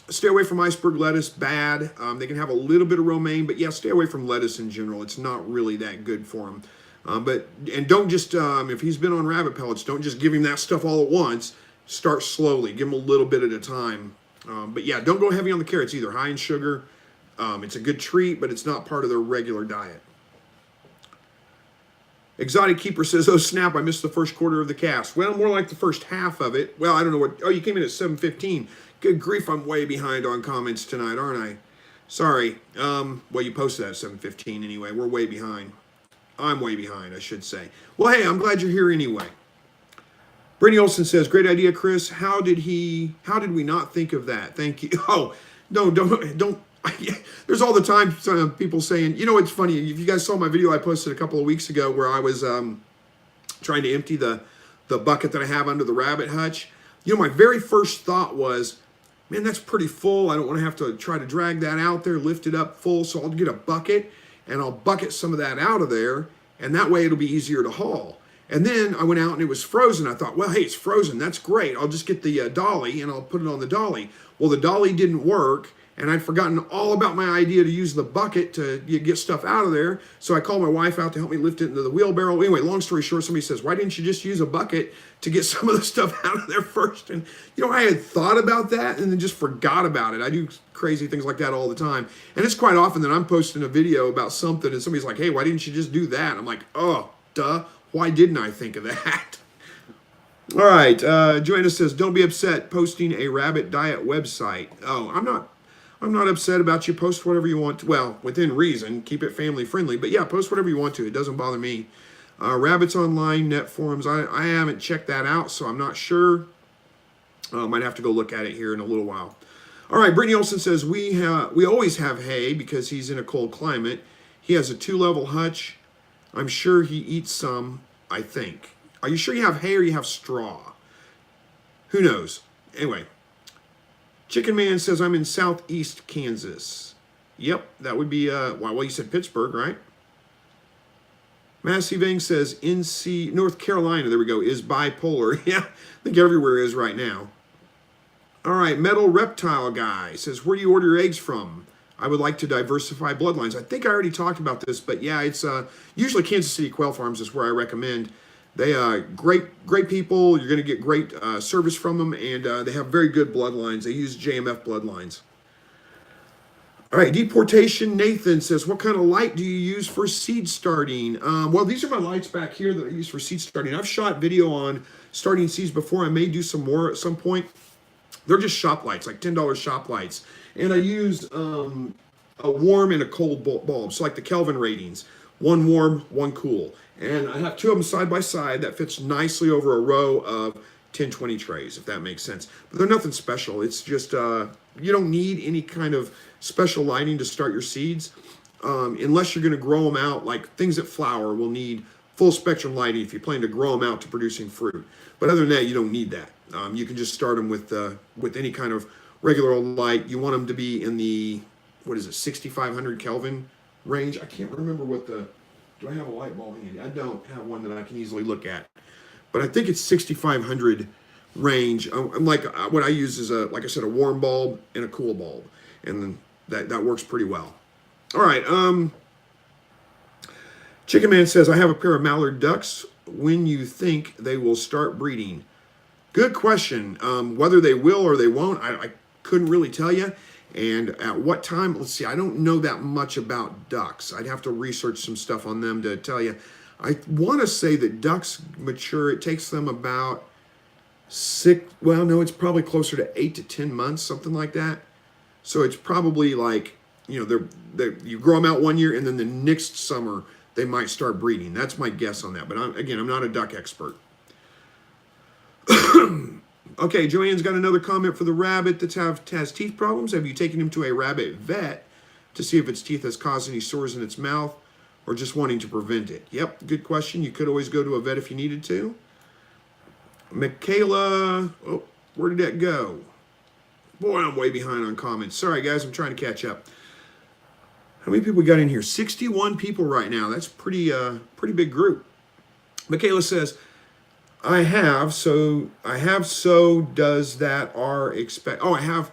stay away from iceberg lettuce, bad. They can have a little bit of romaine, but yeah, stay away from lettuce in general. It's not really that good for them. And don't just, if he's been on rabbit pellets, don't just give him that stuff all at once. Start slowly, give him a little bit at a time. But yeah, don't go heavy on the carrots either. High in sugar. It's a good treat, but it's not part of their regular diet. Exotic Keeper says, oh snap, I missed the first quarter of the cast. Well, more like the first half of it. Well, I don't know what, oh, you came in at 7:15. Good grief, I'm way behind on comments tonight, aren't I? Sorry. Well, you posted that at 7:15 anyway. We're way behind. I'm way behind, I should say. Well, hey, I'm glad you're here anyway. Brittany Olson says, great idea, Chris. How did we not think of that? Thank you. Oh, no, don't. There's all the time people saying, it's funny. If you guys saw my video I posted a couple of weeks ago where I was trying to empty the bucket that I have under the rabbit hutch. My very first thought was, man, that's pretty full. I don't want to have to try to drag that out there, lift it up full. So I'll get a bucket and I'll bucket some of that out of there. And that way it'll be easier to haul. And then I went out and it was frozen. I thought, well, hey, it's frozen. That's great. I'll just get the dolly and I'll put it on the dolly. Well, the dolly didn't work. And I'd forgotten all about my idea to use the bucket to get stuff out of there. So I called my wife out to help me lift it into the wheelbarrow. Anyway, long story short, somebody says, why didn't you just use a bucket to get some of the stuff out of there first? And, I had thought about that and then just forgot about it. I do crazy things like that all the time. And it's quite often that I'm posting a video about something and somebody's like, hey, why didn't you just do that? I'm like, oh, duh. Why didn't I think of that? All right. Joanna says, don't be upset posting a rabbit diet website. Oh, I'm not upset about you. Post whatever you want to. Well, within reason. Keep it family friendly. But yeah, post whatever you want to. It doesn't bother me. Rabbits Online, net forums. I haven't checked that out, so I'm not sure. Might have to go look at it here in a little while. All right, Brittany Olson says, we always have hay because he's in a cold climate. He has a 2-level hutch. I'm sure he eats some, I think. Are you sure you have hay or you have straw? Who knows? Anyway. Chicken Man says, I'm in southeast Kansas. Yep, that would be, well, you said Pittsburgh, right? Massey Vang says, NC, North Carolina, there we go, is bipolar. Yeah, I think everywhere is right now. All right, Metal Reptile Guy says, where do you order your eggs from? I would like to diversify bloodlines. I think I already talked about this, but yeah, it's usually Kansas City Quail Farms is where I recommend. They are great people. You're going to get great service from them, and they have very good bloodlines. They use JMF bloodlines. All right, Deportation Nathan says, what kind of light do you use for seed starting? Well, these are my lights back here that I use for seed starting. I've shot video on starting seeds before. I may do some more at some point. They're just shop lights, like $10 shop lights. And I use a warm and a cold bulb, so like the Kelvin ratings. One warm, one cool. And I have 2 of them side by side that fits nicely over a row of 10, 20 trays, if that makes sense. But they're nothing special. It's just, you don't need any kind of special lighting to start your seeds. Unless you're going to grow them out, like things that flower will need full spectrum lighting if you plan to grow them out to producing fruit. But other than that, you don't need that. You can just start them with any kind of regular old light. You want them to be in the, 6,500 Kelvin range. I can't remember do I have a light bulb handy? I don't have one that I can easily look at. But I think it's 6,500 range. Like what I use is like I said, a warm bulb and a cool bulb. And then that works pretty well. All right. Chicken Man says, I have a pair of mallard ducks. When you think they will start breeding? Good question. Whether they will or they won't, I couldn't really tell you. And at what time? Let's see. I don't know that much about ducks. I'd have to research some stuff on them to tell you. I want to say that ducks mature. It takes them about it's probably closer to 8 to 10 months, something like that. So it's probably like, you grow them out one year and then the next summer they might start breeding. That's my guess on that. But I'm not a duck expert. Okay, Joanne's got another comment for the rabbit that has teeth problems. Have you taken him to a rabbit vet to see if its teeth has caused any sores in its mouth or just wanting to prevent it? Yep, good question. You could always go to a vet if you needed to. Michaela, where did that go? Boy, I'm way behind on comments. Sorry, guys, I'm trying to catch up. How many people we got in here? 61 people right now. That's pretty big group. Michaela says, I have does that are I have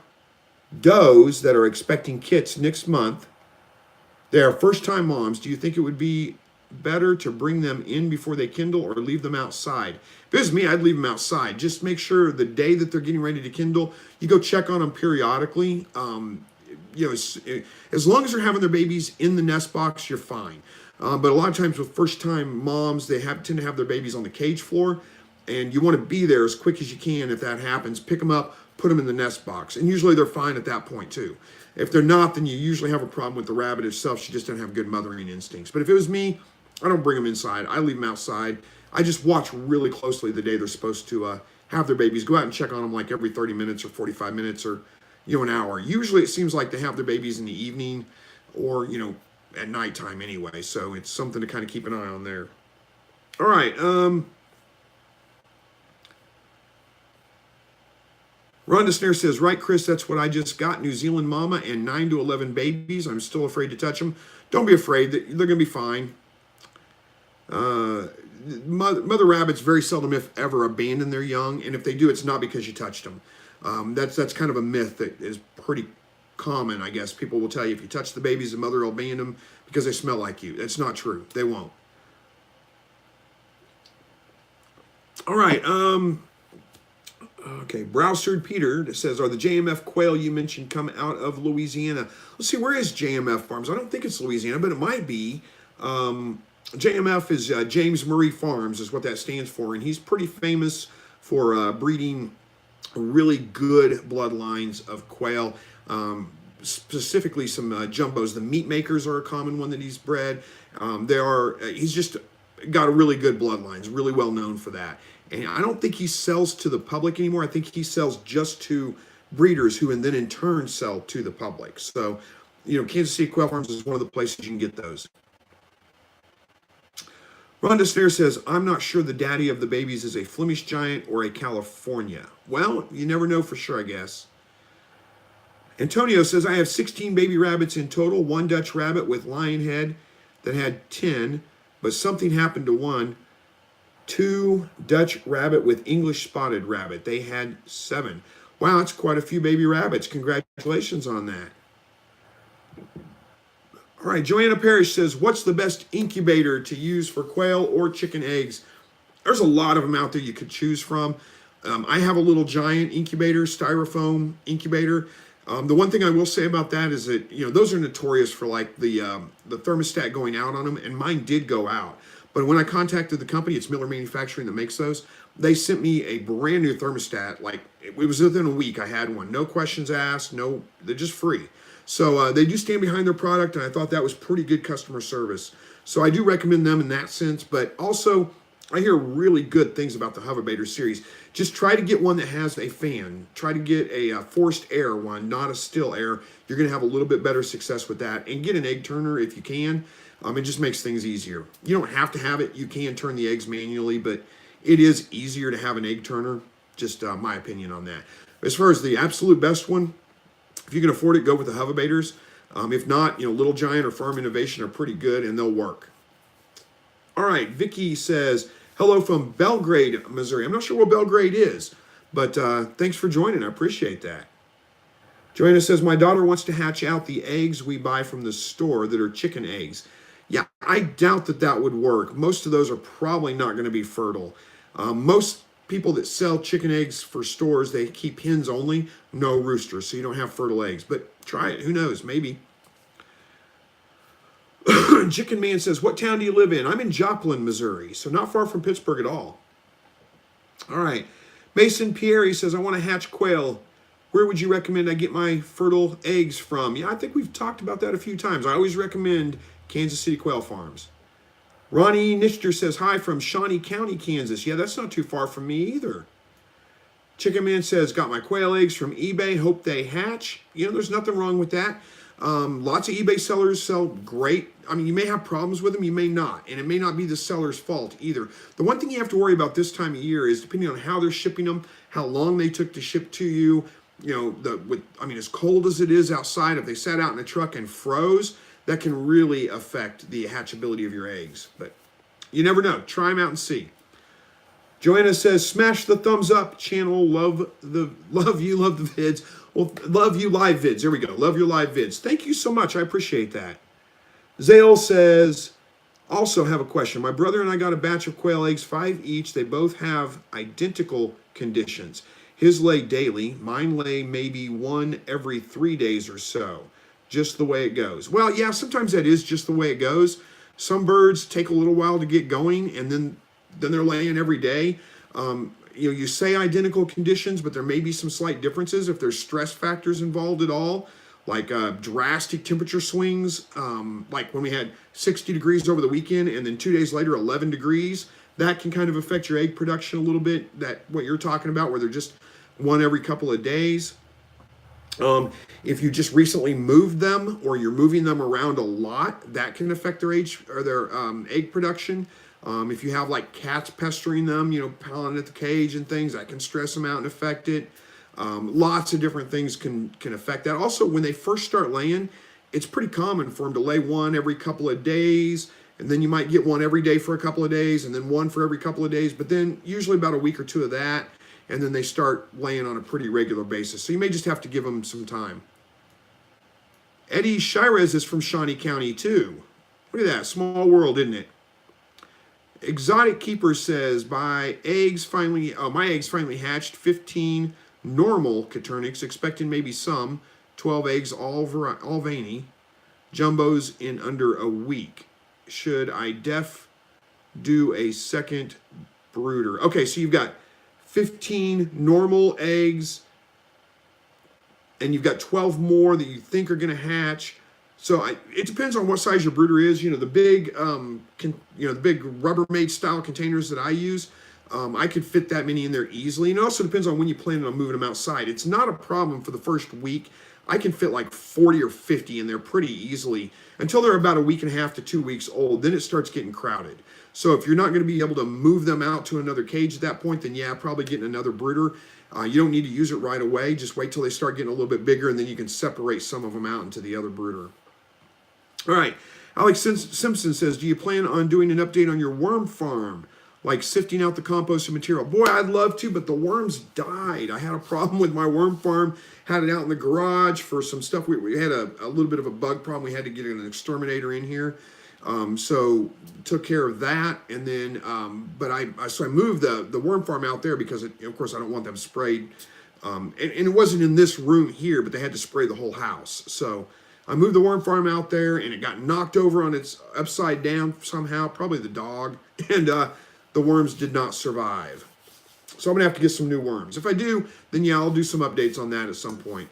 does that are expecting kits next month. They are first-time moms. Do you think it would be better to bring them in before they kindle or leave them outside? If it was me, I'd leave them outside. Just make sure the day that they're getting ready to kindle, you go check on them periodically. As long as they're having their babies in the nest box, you're fine. But a lot of times with first-time moms, they tend to have their babies on the cage floor, and you want to be there as quick as you can if that happens. Pick them up, put them in the nest box, and usually they're fine at that point too. If they're not, then you usually have a problem with the rabbit itself. She just doesn't have good mothering instincts. But if it was me, I don't bring them inside. I leave them outside. I just watch really closely the day they're supposed to have their babies. Go out and check on them like every 30 minutes or 45 minutes or an hour. Usually it seems like they have their babies in the evening or at nighttime anyway. So it's something to kind of keep an eye on there. All right. Rhonda Snare says, right, Chris, that's what I just got. New Zealand mama and 9 to 11 babies. I'm still afraid to touch them. Don't be afraid. They're going to be fine. Mother rabbits very seldom, if ever, abandon their young. And if they do, it's not because you touched them. That's kind of a myth that is pretty common, I guess. People will tell you if you touch the babies, the mother will abandon them because they smell like you. That's not true. They won't. All right. Okay, Browserd Peter says, are the JMF quail you mentioned come out of Louisiana? Let's see, where is JMF Farms? I don't think it's Louisiana, but it might be. JMF is James Murray Farms is what that stands for, and he's pretty famous for breeding really good bloodlines of quail, specifically some jumbos. The meat makers are a common one that he's bred. He's just got a really good bloodlines, really well known for that. And I don't think he sells to the public anymore. I think he sells just to breeders who and then in turn sell to the public. So, Kansas City Quail Farms is one of the places you can get those. Rhonda Snare says, I'm not sure the daddy of the babies is a Flemish Giant or a California. Well, you never know for sure, I guess. Antonio says, I have 16 baby rabbits in total, 1 Dutch rabbit with lion head that had 10, but something happened to one. 2 Dutch rabbit with English spotted rabbit. They had 7. Wow, that's quite a few baby rabbits. Congratulations on that. All right, Joanna Parrish says, what's the best incubator to use for quail or chicken eggs? There's a lot of them out there you could choose from. I have a little giant incubator, styrofoam incubator. The one thing I will say about that is that, those are notorious for like the thermostat going out on them, and mine did go out. But when I contacted the company, it's Miller Manufacturing that makes those, they sent me a brand new thermostat. Like, it was within a week I had one. No questions asked, they're just free. So they do stand behind their product, and I thought that was pretty good customer service. So I do recommend them in that sense. But also, I hear really good things about the Hoverbaiter series. Just try to get one that has a fan. Try to get a forced air one, not a still air. You're going to have a little bit better success with that. And get an egg turner if you can. It just makes things easier. You don't have to have it. You can turn the eggs manually, but it is easier to have an egg turner. Just my opinion on that. As far as the absolute best one, if you can afford it, go with the Hoverbaiters. If not, Little Giant or Farm Innovation are pretty good and they'll work. All right, Vicky says, hello from Belgrade, Missouri. I'm not sure where Belgrade is, but thanks for joining. I appreciate that. Joanna says, my daughter wants to hatch out the eggs we buy from the store that are chicken eggs. Yeah, I doubt that would work. Most of those are probably not going to be fertile. Most people that sell chicken eggs for stores, they keep hens only, no roosters, so you don't have fertile eggs. But try it. Who knows? Maybe. Chicken Man says, what town do you live in? I'm in Joplin, Missouri, so not far from Pittsburgh at all. All right. Mason Pierre says, I want to hatch quail. Where would you recommend I get my fertile eggs from? Yeah, I think we've talked about that a few times. I always recommend Kansas City Quail Farms. Ronnie Nischter says, hi from Shawnee County, Kansas. Yeah, that's not too far from me either. Chicken Man says, got my quail eggs from eBay. Hope they hatch. There's nothing wrong with that. Lots of eBay sellers sell great. You may have problems with them, you may not, and it may not be the seller's fault either. The one thing you have to worry about this time of year is depending on how they're shipping them, how long they took to ship to you. As cold as it is outside, if they sat out in a truck and froze, that can really affect the hatchability of your eggs. But you never know. Try them out and see. Joanna says, smash the thumbs up channel. Love the vids. Well, love you live vids. There we go. Love your live vids. Thank you so much. I appreciate that. Zale says, also have a question. My brother and I got a batch of quail eggs, 5 each. They both have identical conditions. His lay daily. Mine lay maybe 1 every 3 days or so. Just the way it goes. Well, yeah, sometimes that is just the way it goes. Some birds take a little while to get going, and then they're laying every day. You say identical conditions, but there may be some slight differences if there's stress factors involved at all, like drastic temperature swings, like when we had 60 degrees over the weekend and then 2 days later 11 degrees. That can kind of affect your egg production a little bit, that what you're talking about, where they're just 1 every couple of days. If you just recently moved them or you're moving them around a lot, that can affect their egg production. If you have like cats pestering them, pawing at the cage and things, that can stress them out and affect it. Lots of different things can affect that. Also, when they first start laying, it's pretty common for them to lay 1 every couple of days, and then you might get 1 every day for a couple of days, and then 1 for every couple of days, but then usually about a week or 2 of that, and then they start laying on a pretty regular basis. So you may just have to give them some time. Eddie Shirez is from Shawnee County too. Look at that, small world, isn't it? Exotic Keeper says, my eggs finally hatched, 15 normal Caturnix, expecting maybe some, 12 eggs, all veiny, jumbos in under a week. Should I do a second brooder? Okay, so you've got 15 normal eggs, and you've got 12 more that you think are going to hatch. So it depends on what size your brooder is. The big, the big Rubbermaid style containers that I use, I could fit that many in there easily. And it also depends on when you plan on moving them outside. It's not a problem for the first week. I can fit like 40 or 50 in there pretty easily until they're about a week and a half to 2 weeks old. Then it starts getting crowded. So if you're not going to be able to move them out to another cage at that point, then yeah, probably getting another brooder. You don't need to use it right away. Just wait till they start getting a little bit bigger, and then you can separate some of them out into the other brooder. All right, Alex Simpson says, do you plan on doing an update on your worm farm, like sifting out the composted material? Boy, I'd love to, but the worms died. I had a problem with my worm farm, had it out in the garage for some stuff. We had a little bit of a bug problem. We had to get an exterminator in here. So took care of that, and then so I moved the worm farm out there because of course I don't want them sprayed, and it wasn't in this room here, but they had to spray the whole house. So I moved the worm farm out there, and it got knocked over on its upside down somehow, probably the dog, and the worms did not survive. So I'm gonna have to get some new worms. If I do, then yeah, I'll do some updates on that at some point.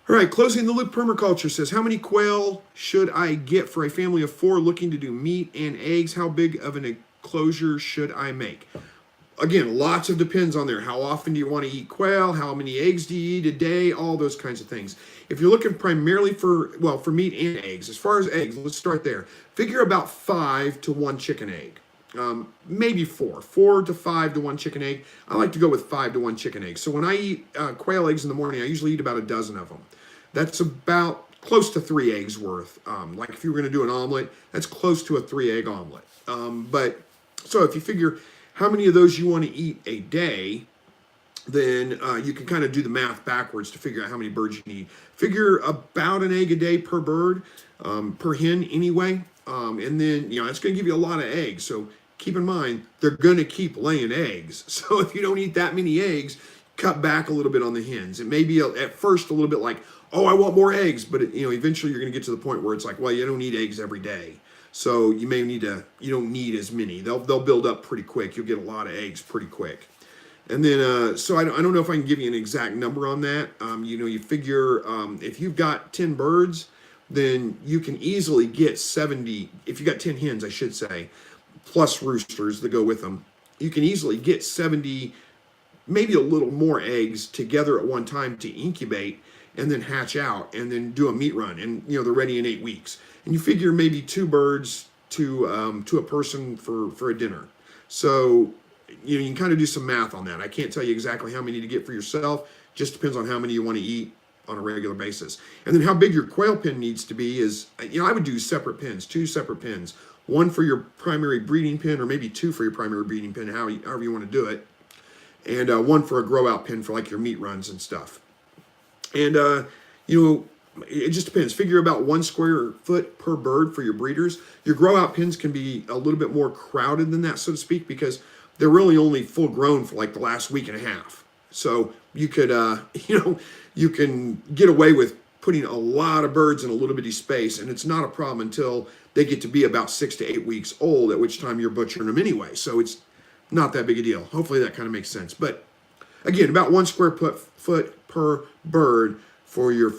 All right, Closing the Loop Permaculture says, how many quail should I get for a family of 4 looking to do meat and eggs? How big of an enclosure should I make? Again, lots of depends on there. How often do you want to eat quail? How many eggs do you eat a day? All those kinds of things. If you're looking primarily for, well, for meat and eggs, as far as eggs, let's start there. Figure about 5 to 1 chicken egg. Maybe 4 to 5 to 1 chicken egg. I like to go with 5 to 1 chicken egg. So when I eat quail eggs in the morning, I usually eat about a dozen of them. That's about close to 3 eggs worth. Like if you were going to do an omelet, that's close to a 3-egg omelet. But so if you figure how many of those you want to eat a day, then you can kind of do the math backwards to figure out how many birds you need. Figure about an egg a day per bird, per hen anyway. And then, that's going to give you a lot of eggs. So keep in mind, they're going to keep laying eggs. So if you don't eat that many eggs, cut back a little bit on the hens. It may be at first a little bit like, oh, I want more eggs. But, eventually you're going to get to the point where it's like, well, you don't need eggs every day. So you don't need as many. They'll build up pretty quick. You'll get a lot of eggs pretty quick. And then, so I don't know if I can give you an exact number on that. You figure if you've got 10 birds, then you can easily get 70. If you got 10 hens, I should say, plus roosters that go with them, you can easily get 70, maybe a little more eggs together at one time to incubate and then hatch out and then do a meat run. And, they're ready in 8 weeks. And you figure maybe 2 birds to a person for a dinner. So, you can kind of do some math on that. I can't tell you exactly how many to get for yourself. Just depends on how many you want to eat on a regular basis. And then how big your quail pen needs to be is, I would do separate pens, 2 separate pens. One for your primary breeding pen, or maybe 2 for your primary breeding pen, however you want to do it. And one for a grow out pen for like your meat runs and stuff. And, it just depends. Figure about 1 square foot per bird for your breeders. Your grow out pens can be a little bit more crowded than that, so to speak, because they're really only full grown for like the last week and a half. So you could, you can get away with putting a lot of birds in a little bitty space, and it's not a problem until they get to be about 6 to 8 weeks old, at which time you're butchering them anyway. So it's not that big a deal. Hopefully that kind of makes sense. But again, about 1 square foot per bird for your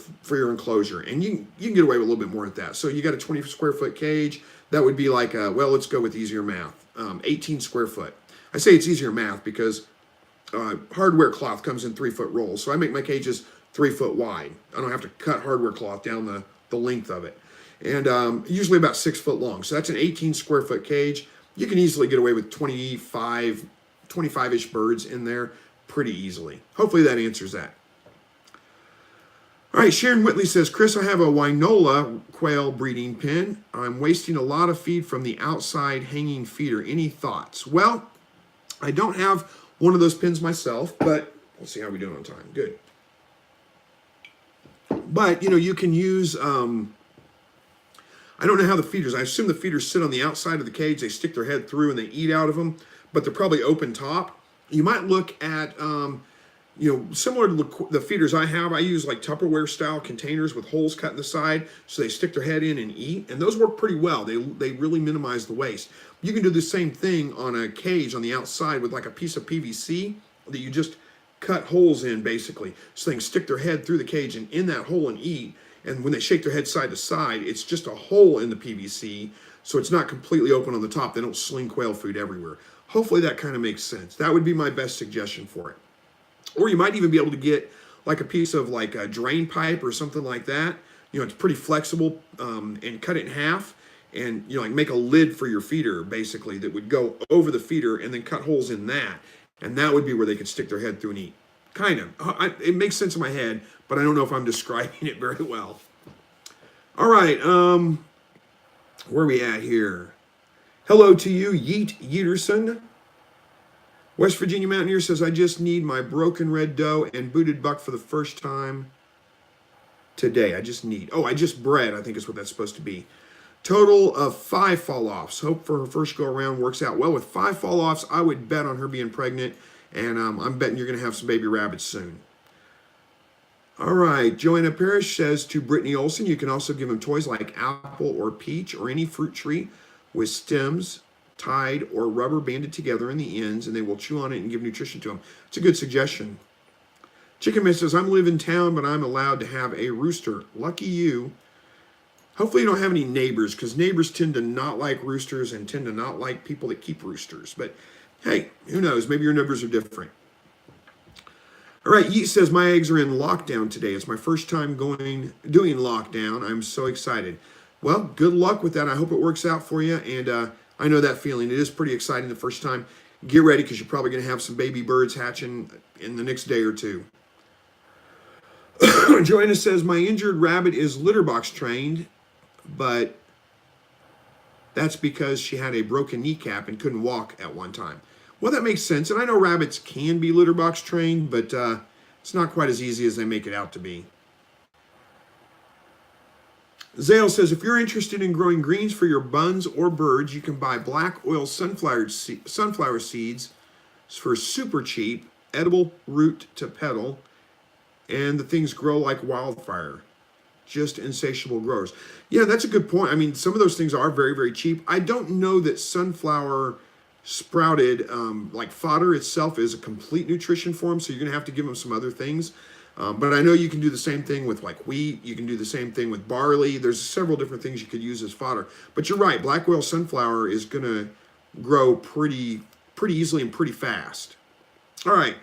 enclosure, and you can get away with a little bit more at that. So you got a 20 square foot cage. That would be like, let's go with easier math. 18 square foot. I say it's easier math because hardware cloth comes in 3-foot rolls. So I make my cages 3 foot wide. I don't have to cut hardware cloth down the length of it. And usually about 6 foot long. So that's an 18 square foot cage. You can easily get away with 25-ish birds in there pretty easily. Hopefully that answers that. All right, Sharon Whitley says, Chris, I have a Winola quail breeding pen. I'm wasting a lot of feed from the outside hanging feeder. Any thoughts? Well, I don't have one of those pens myself, but we'll see how we're doing on time. Good. But, you can use, I don't know how the feeders, I assume the feeders sit on the outside of the cage. They stick their head through and they eat out of them, but they're probably open top. You might look at, similar to the feeders I have, I use like Tupperware style containers with holes cut in the side so they stick their head in and eat. And those work pretty well. They really minimize the waste. You can do the same thing on a cage on the outside with like a piece of PVC that you just cut holes in basically. So they can stick their head through the cage and in that hole and eat. And when they shake their head side to side, it's just a hole in the PVC. So it's not completely open on the top. They don't sling quail food everywhere. Hopefully that kind of makes sense. That would be my best suggestion for it. Or you might even be able to get like a piece of like a drain pipe or something like that. It's pretty flexible, and cut it in half and, like make a lid for your feeder basically that would go over the feeder and then cut holes in that. And that would be where they could stick their head through and eat. Kind of. It makes sense in my head, but I don't know if I'm describing it very well. All right. Where are we at here? Hello to you, Yeet Yeaterson. West Virginia Mountaineer says, I just need my broken red doe and booted buck for the first time today. I just bred, I think is what that's supposed to be. Total of 5 fall-offs. Hope for her first go-around works out well. With 5 fall-offs, I would bet on her being pregnant, and I'm betting you're going to have some baby rabbits soon. All right, Joanna Parrish says to Brittany Olson, you can also give them toys like apple or peach or any fruit tree with stems tied or rubber banded together in the ends, and they will chew on it and give nutrition to them. It's a good suggestion. Chicken Man says, I'm live in town, but I'm allowed to have a rooster. Lucky you. Hopefully you don't have any neighbors, because neighbors tend to not like roosters and tend to not like people that keep roosters. But hey, who knows? Maybe your neighbors are different. All right, Yeet says, my eggs are in lockdown today. It's my first time doing lockdown. I'm so excited. Well, good luck with that. I hope it works out for you. And I know that feeling. It is pretty exciting the first time. Get ready, because you're probably going to have some baby birds hatching in the next day or two. Joanna says, my injured rabbit is litter box trained, but that's because she had a broken kneecap and couldn't walk at one time. Well, that makes sense. And I know rabbits can be litter box trained, but it's not quite as easy as they make it out to be. Zale says, if you're interested in growing greens for your buns or birds, you can buy black oil sunflower seeds for super cheap, edible root to petal, and the things grow like wildfire. Just insatiable growers. Yeah, that's a good point. I mean, some of those things are very, very cheap. I don't know that sunflower sprouted like fodder itself is a complete nutrition for them, so you're going to have to give them some other things. But I know you can do the same thing with like wheat. You can do the same thing with barley. There's several different things you could use as fodder. But you're right, black oil sunflower is going to grow pretty easily and pretty fast. All right.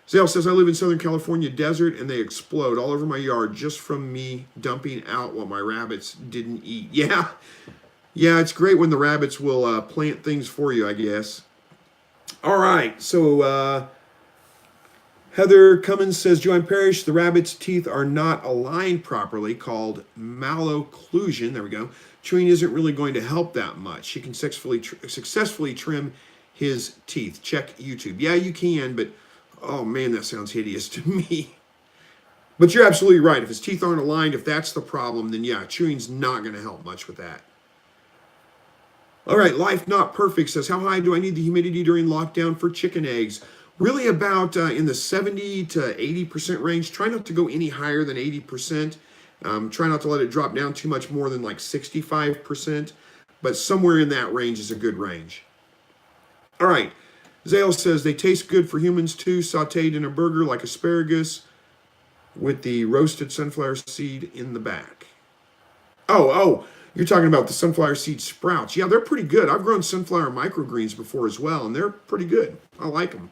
Zale says, I live in Southern California desert, and they explode all over my yard just from me dumping out what my rabbits didn't eat. Yeah, it's great when the rabbits will plant things for you, I guess. All right, so Heather Cummins says, Joanne Parrish, the rabbit's teeth are not aligned properly, called malocclusion. There we go. Chewing isn't really going to help that much. She can successfully trim his teeth. Check YouTube. Yeah, you can, but oh man, that sounds hideous to me. But you're absolutely right. If his teeth aren't aligned, if that's the problem, then yeah, chewing's not going to help much with that. All right, Life Not Perfect says, how high do I need the humidity during lockdown for chicken eggs? Really about in the 70 to 80% range. Try not to go any higher than 80%. Try not to let it drop down too much more than like 65%. But somewhere in that range is a good range. All right. Zale says, they taste good for humans too, sauteed in a burger like asparagus with the roasted sunflower seed in the back. Oh, you're talking about the sunflower seed sprouts. Yeah, they're pretty good. I've grown sunflower microgreens before as well, and they're pretty good. I like them.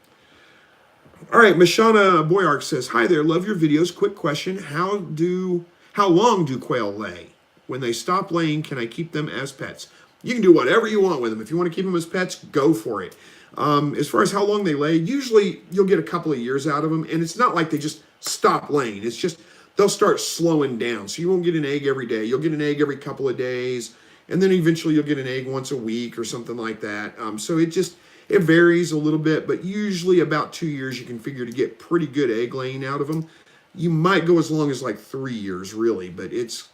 All right, Mashana Boyark says, hi there, love your videos. Quick question, how long do quail lay? When they stop laying, can I keep them as pets? You can do whatever you want with them. If you want to keep them as pets, go for it. As far as how long they lay, usually you'll get a couple of years out of them, and it's not like they just stop laying. It's just they'll start slowing down. So you won't get an egg every day. You'll get an egg every couple of days, and then eventually you'll get an egg once a week or something like that. So it varies a little bit, but usually about 2 years you can figure to get pretty good egg laying out of them. You might go as long as like 3 years, really, but it's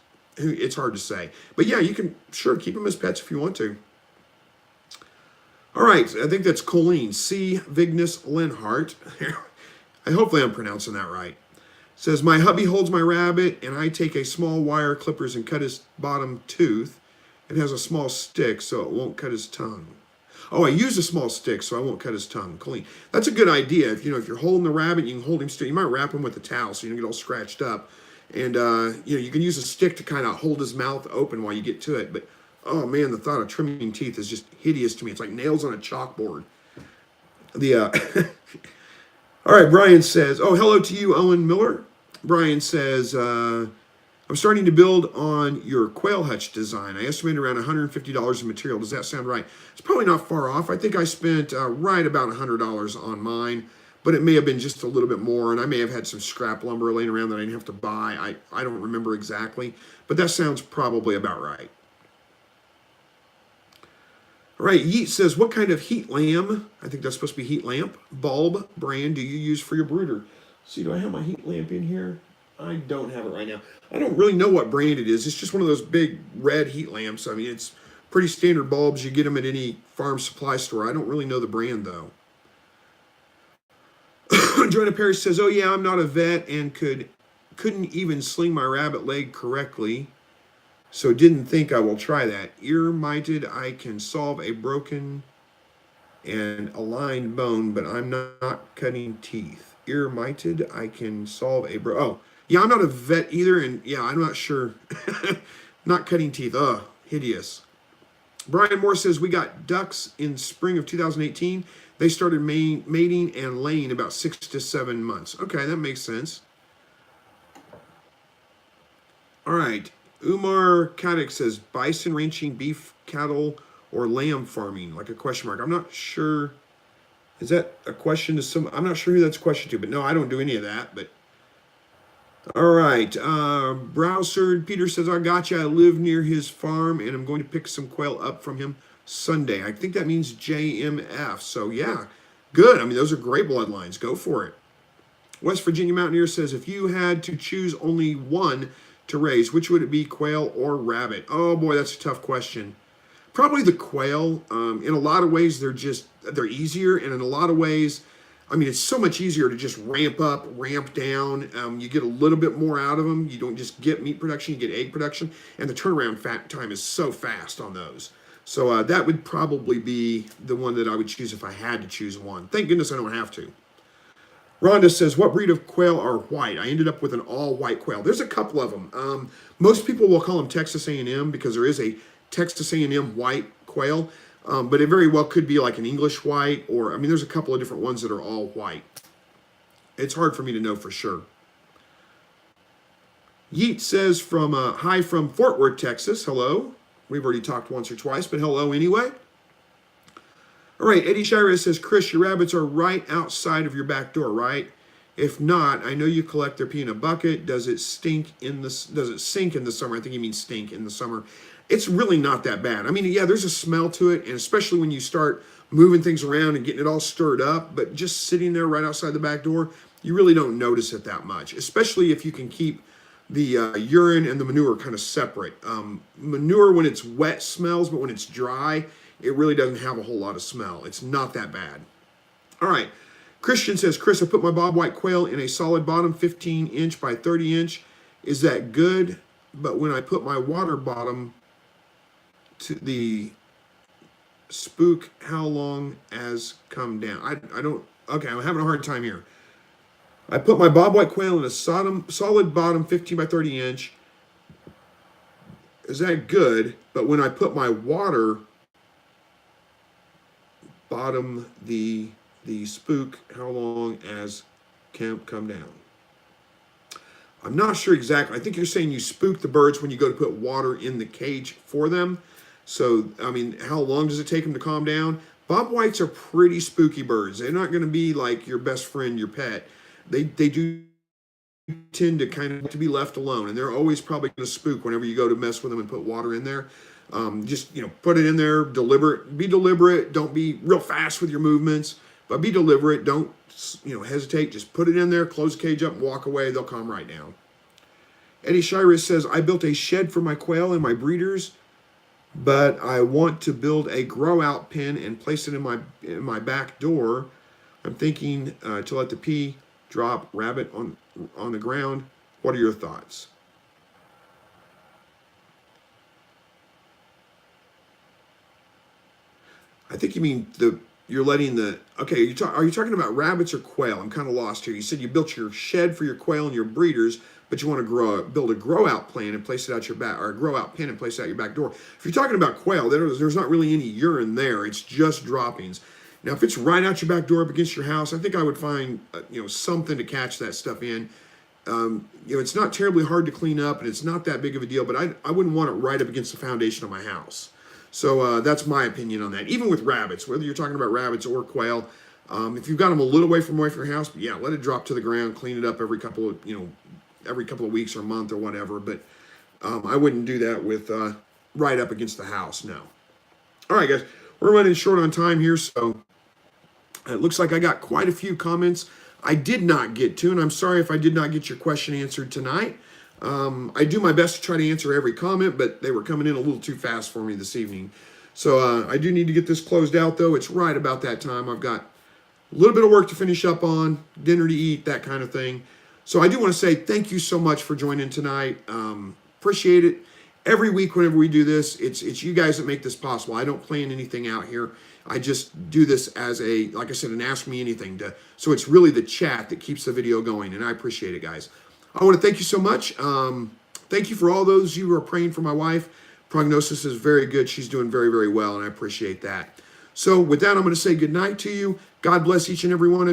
hard to say. But yeah, you can sure keep them as pets if you want to. All right, I think that's Colleen C. Vignes Lenhart. Hopefully I'm pronouncing that right. Says, my hubby holds my rabbit, and I take a small wire clippers and cut his bottom tooth. It has a small stick, so it won't cut his tongue. Oh, I use a small stick, so I won't cut his tongue. Colleen, that's a good idea. If you're holding the rabbit, you can hold him still. You might wrap him with a towel so you don't get all scratched up. And, you can use a stick to kind of hold his mouth open while you get to it. But, oh, man, the thought of trimming teeth is just hideous to me. It's like nails on a chalkboard. All right, Brian says, oh, hello to you, Owen Miller. Brian says, I'm starting to build on your quail hutch design. I estimated around $150 in material. Does that sound right? It's probably not far off. I think I spent right about $100 on mine, but it may have been just a little bit more, and I may have had some scrap lumber laying around that I didn't have to buy. I don't remember exactly, but that sounds probably about right. All right, Yeet says, what kind of heat lamp, I think that's supposed to be heat lamp, bulb brand do you use for your brooder? See, do I have my heat lamp in here? I don't have it right now. I don't really know what brand it is. It's just one of those big red heat lamps. I mean, it's pretty standard bulbs. You get them at any farm supply store. I don't really know the brand, though. Joanna Parrish says, oh, yeah, I'm not a vet and couldn't even sling my rabbit leg correctly, so didn't think I will try that. Ear-mited, I can solve a broken and aligned bone, but I'm not cutting teeth. Ear-mited, I can solve a oh, yeah, I'm not a vet either, and yeah, I'm not sure Not cutting teeth. Ugh, hideous. Brian Moore says, we got ducks in spring of 2018. They started mating and laying about 6 to 7 months. Okay, that makes sense. All right. Umar Kadik says, bison ranching, beef, cattle, or lamb farming, like a question mark. I'm not sure. Is that a question to some? I'm not sure who that's a question to, but no, I don't do any of that. But all right. Browser Peter says, I got you. I live near his farm, and I'm going to pick some quail up from him Sunday. I think that means JMF. So yeah, good. I mean, those are great bloodlines. Go for it. West Virginia Mountaineer says, if you had to choose only one to raise, which would it be, quail or rabbit? Oh boy, that's a tough question. Probably the quail. In a lot of ways, they're easier, and in a lot of ways, I mean, it's so much easier to just ramp up, ramp down. You get a little bit more out of them. You don't just get meat production, you get egg production, and the turnaround time is so fast on those. So that would probably be the one that I would choose if I had to choose one. Thank goodness I don't have to. Rhonda says, what breed of quail are white? I ended up with an all-white quail. There's a couple of them. Most people will call them Texas A&M because there is a Texas A&M white quail, but it very well could be like an English white, or, I mean, there's a couple of different ones that are all white. It's hard for me to know for sure. Yeet says, hi from Fort Worth, Texas. Hello. We've already talked once or twice, but hello anyway. All right, Eddie Shira says, Chris, your rabbits are right outside of your back door, right? If not, I know you collect their pee in a bucket. Does it sink in the summer? I think he means stink in the summer. It's really not that bad. I mean, yeah, there's a smell to it, and especially when you start moving things around and getting it all stirred up, but just sitting there right outside the back door, you really don't notice it that much, especially if you can keep the urine and the manure kind of separate. Manure, when it's wet, smells, but when it's dry, it really doesn't have a whole lot of smell. It's not that bad. All right. Christian says, Chris, I put my bobwhite quail in a solid bottom, 15 inch by 30 inch. Is that good? But when I put my water bottom to the spook, how long has come down? I don't, okay, I'm having a hard time here. I put my bobwhite quail in a solid bottom, 15 by 30 inch. Is that good? But when I put my water bottom, the spook, how long has come down? I'm not sure exactly. I think you're saying you spook the birds when you go to put water in the cage for them. So, I mean, how long does it take them to calm down? Bobwhites are pretty spooky birds. They're not going to be like your best friend, your pet. They do tend to kind of to be left alone, and they're always probably going to spook whenever you go to mess with them and put water in there. Just, put it in there, be deliberate. Don't be real fast with your movements, but be deliberate. Don't, hesitate. Just put it in there, close the cage up, and walk away. They'll calm right down. Eddie Shira says, I built a shed for my quail and my breeders, but I want to build a grow out pen and place it in my back door. I'm thinking to let the pea drop rabbit on the ground. What are your thoughts? I think you mean you're letting okay, are you talking about rabbits or quail? I'm kind of lost here. You said you built your shed for your quail and your breeders, but you want to build a grow out plan and place it out your back, or a grow out pen and place it out your back door. If you're talking about quail, there's not really any urine there. It's just droppings. Now, if it's right out your back door up against your house, I think I would find something to catch that stuff in. It's not terribly hard to clean up, and it's not that big of a deal, but I wouldn't want it right up against the foundation of my house. So that's my opinion on that. Even with rabbits, whether you're talking about rabbits or quail, if you've got them a little away from your house, yeah, let it drop to the ground, clean it up every couple of weeks or month or whatever. But I wouldn't do that with right up against the house. No. All right, guys, we're running short on time here, so it looks like I got quite a few comments I did not get to, and I'm sorry if I did not get your question answered tonight. I do my best to try to answer every comment, but they were coming in a little too fast for me this evening. So I do need to get this closed out, though. It's right about that time. I've got a little bit of work to finish up on, dinner to eat, that kind of thing. So I do want to say thank you so much for joining tonight. Appreciate it. Every week whenever we do this, it's you guys that make this possible. I don't plan anything out here. I just do this as like I said, an Ask Me Anything. So it's really the chat that keeps the video going, and I appreciate it, guys. I want to thank you so much. Thank you for all those you who are praying for my wife. Prognosis is very good. She's doing very, very well, and I appreciate that. So with that, I'm going to say good night to you. God bless each and every one of you.